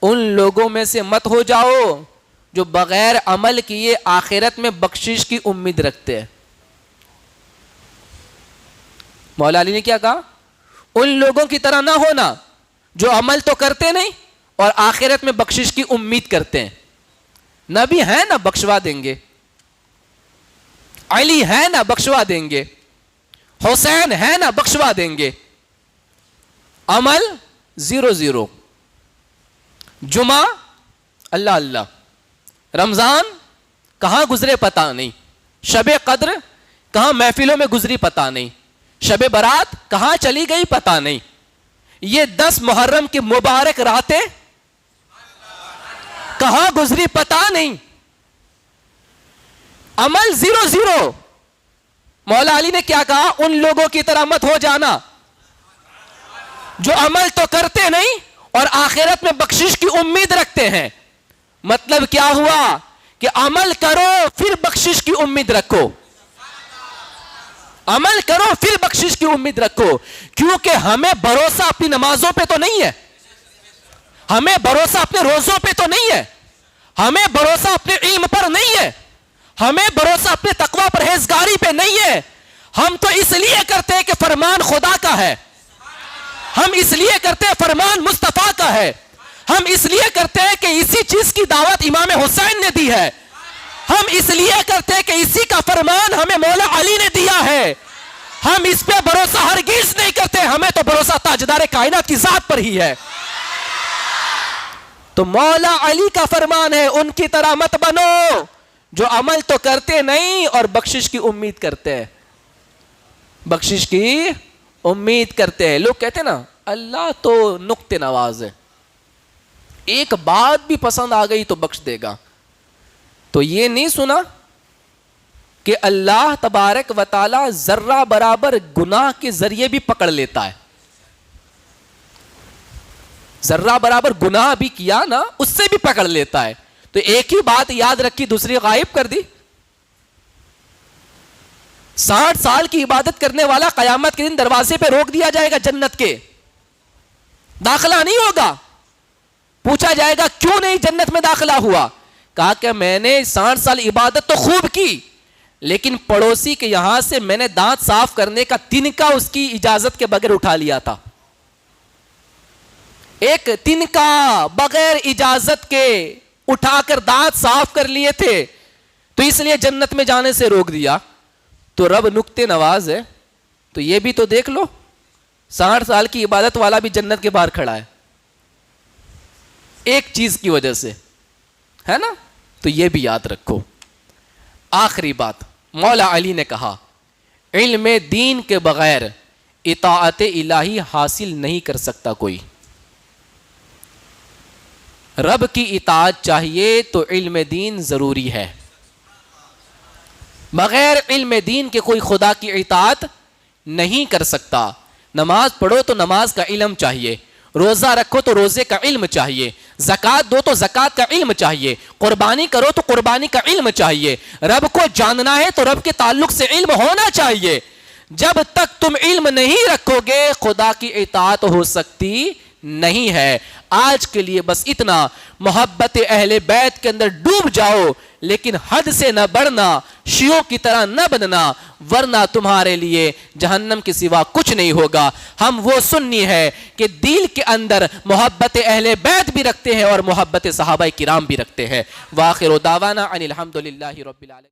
ان لوگوں میں سے مت ہو جاؤ جو بغیر عمل کیے آخرت میں بخشش کی امید رکھتے ہیں. مولا علی نے کیا کہا؟ ان لوگوں کی طرح نہ ہونا جو عمل تو کرتے نہیں اور آخرت میں بخشش کی امید کرتے ہیں. نبی ہے نا بخشوا دیں گے، علی ہے نا بخشوا دیں گے، حسین ہے نا بخشوا دیں گے، عمل 0 جمعہ اللہ اللہ، رمضان کہاں گزرے پتہ نہیں، شب قدر کہاں محفلوں میں گزری پتہ نہیں، شب برات کہاں چلی گئی پتہ نہیں. یہ 10 محرم کی مبارک راتیں کہاں گزری پتہ نہیں. عمل 0. مولا علی نے کیا کہا؟ ان لوگوں کی طرح مت ہو جانا جو عمل تو کرتے نہیں اور آخرت میں بخشش کی امید رکھتے ہیں. مطلب کیا ہوا کہ عمل کرو پھر بخشش کی امید رکھو، عمل کرو پھر بخشش کی امید رکھو. کیونکہ ہمیں بھروسہ اپنی نمازوں پہ تو نہیں ہے، ہمیں بھروسہ اپنے روزوں پہ تو نہیں ہے، ہمیں بھروسہ اپنے علم پر نہیں ہے، ہمیں بھروسہ اپنے تقوی پرہیزگاری پہ نہیں ہے. ہم تو اس لیے کرتے ہیں کہ فرمان خدا کا ہے، ہم اس لیے کرتے ہیں فرمان مصطفیٰ کا ہے، ہم اس لیے کرتے ہیں کہ اسی چیز کی دعوت امام حسین نے دی ہے، ہم اس لیے کرتے ہیں کہ اسی کا فرمان ہمیں مولا علی نے دیا ہے. ہم اس پہ بھروسہ ہرگز نہیں کرتے، ہمیں تو بھروسہ تاجدار کائنات کی ذات پر ہی ہے. تو مولا علی کا فرمان ہے ان کی طرح مت بنو جو عمل تو کرتے نہیں اور بخشش کی امید کرتے ہیں، بخشش کی امید کرتے ہیں. لوگ کہتے ہیں نا اللہ تو نقطہ نواز ہے، ایک بات بھی پسند آ گئی تو بخش دے گا. تو یہ نہیں سنا کہ اللہ تبارک و تعالی ذرہ برابر گناہ کے ذریعے بھی پکڑ لیتا ہے. ذرہ برابر گناہ بھی کیا نا اس سے بھی پکڑ لیتا ہے. تو ایک ہی بات یاد رکھی دوسری غائب کر دی. 60 سال کی عبادت کرنے والا قیامت کے دن دروازے پہ روک دیا جائے گا جنت کے, داخلہ نہیں ہوگا. پوچھا جائے گا کیوں نہیں جنت میں داخلہ ہوا؟ کہا کہ میں نے 60 سال عبادت تو خوب کی, لیکن پڑوسی کے یہاں سے میں نے دانت صاف کرنے کا تنکا اس کی اجازت کے بغیر اٹھا لیا تھا. ایک تنکا بغیر اجازت کے اٹھا کر دانت صاف کر لیے تھے, تو اس لیے جنت میں جانے سے روک دیا. تو رب نکتے نواز ہے, تو یہ بھی تو دیکھ لو, 60 سال کی عبادت والا بھی جنت کے باہر کھڑا ہے ایک چیز کی وجہ سے, ہے نا. تو یہ بھی یاد رکھو. آخری بات, مولا علی نے کہا علم دین کے بغیر اطاعت الہی حاصل نہیں کر سکتا کوئی. رب کی اطاعت چاہیے تو علم دین ضروری ہے. بغیر علم دین کے کوئی خدا کی اطاعت نہیں کر سکتا. نماز پڑھو تو نماز کا علم چاہیے, روزہ رکھو تو روزے کا علم چاہیے, زکوٰۃ دو تو زکوٰۃ کا علم چاہیے, قربانی کرو تو قربانی کا علم چاہیے. رب کو جاننا ہے تو رب کے تعلق سے علم ہونا چاہیے. جب تک تم علم نہیں رکھو گے خدا کی اطاعت ہو سکتی نہیں ہے. آج کے لیے بس اتنا, محبت اہل بیت کے اندر ڈوب جاؤ, لیکن حد سے نہ بڑھنا, شیعوں کی طرح نہ بننا, ورنہ تمہارے لیے جہنم کے سوا کچھ نہیں ہوگا. ہم وہ سنی ہے کہ دل کے اندر محبت اہل بیت بھی رکھتے ہیں اور محبت صحابہ کرام بھی رکھتے ہیں. وآخر دعوانا ان الحمد للہ رب العالمین.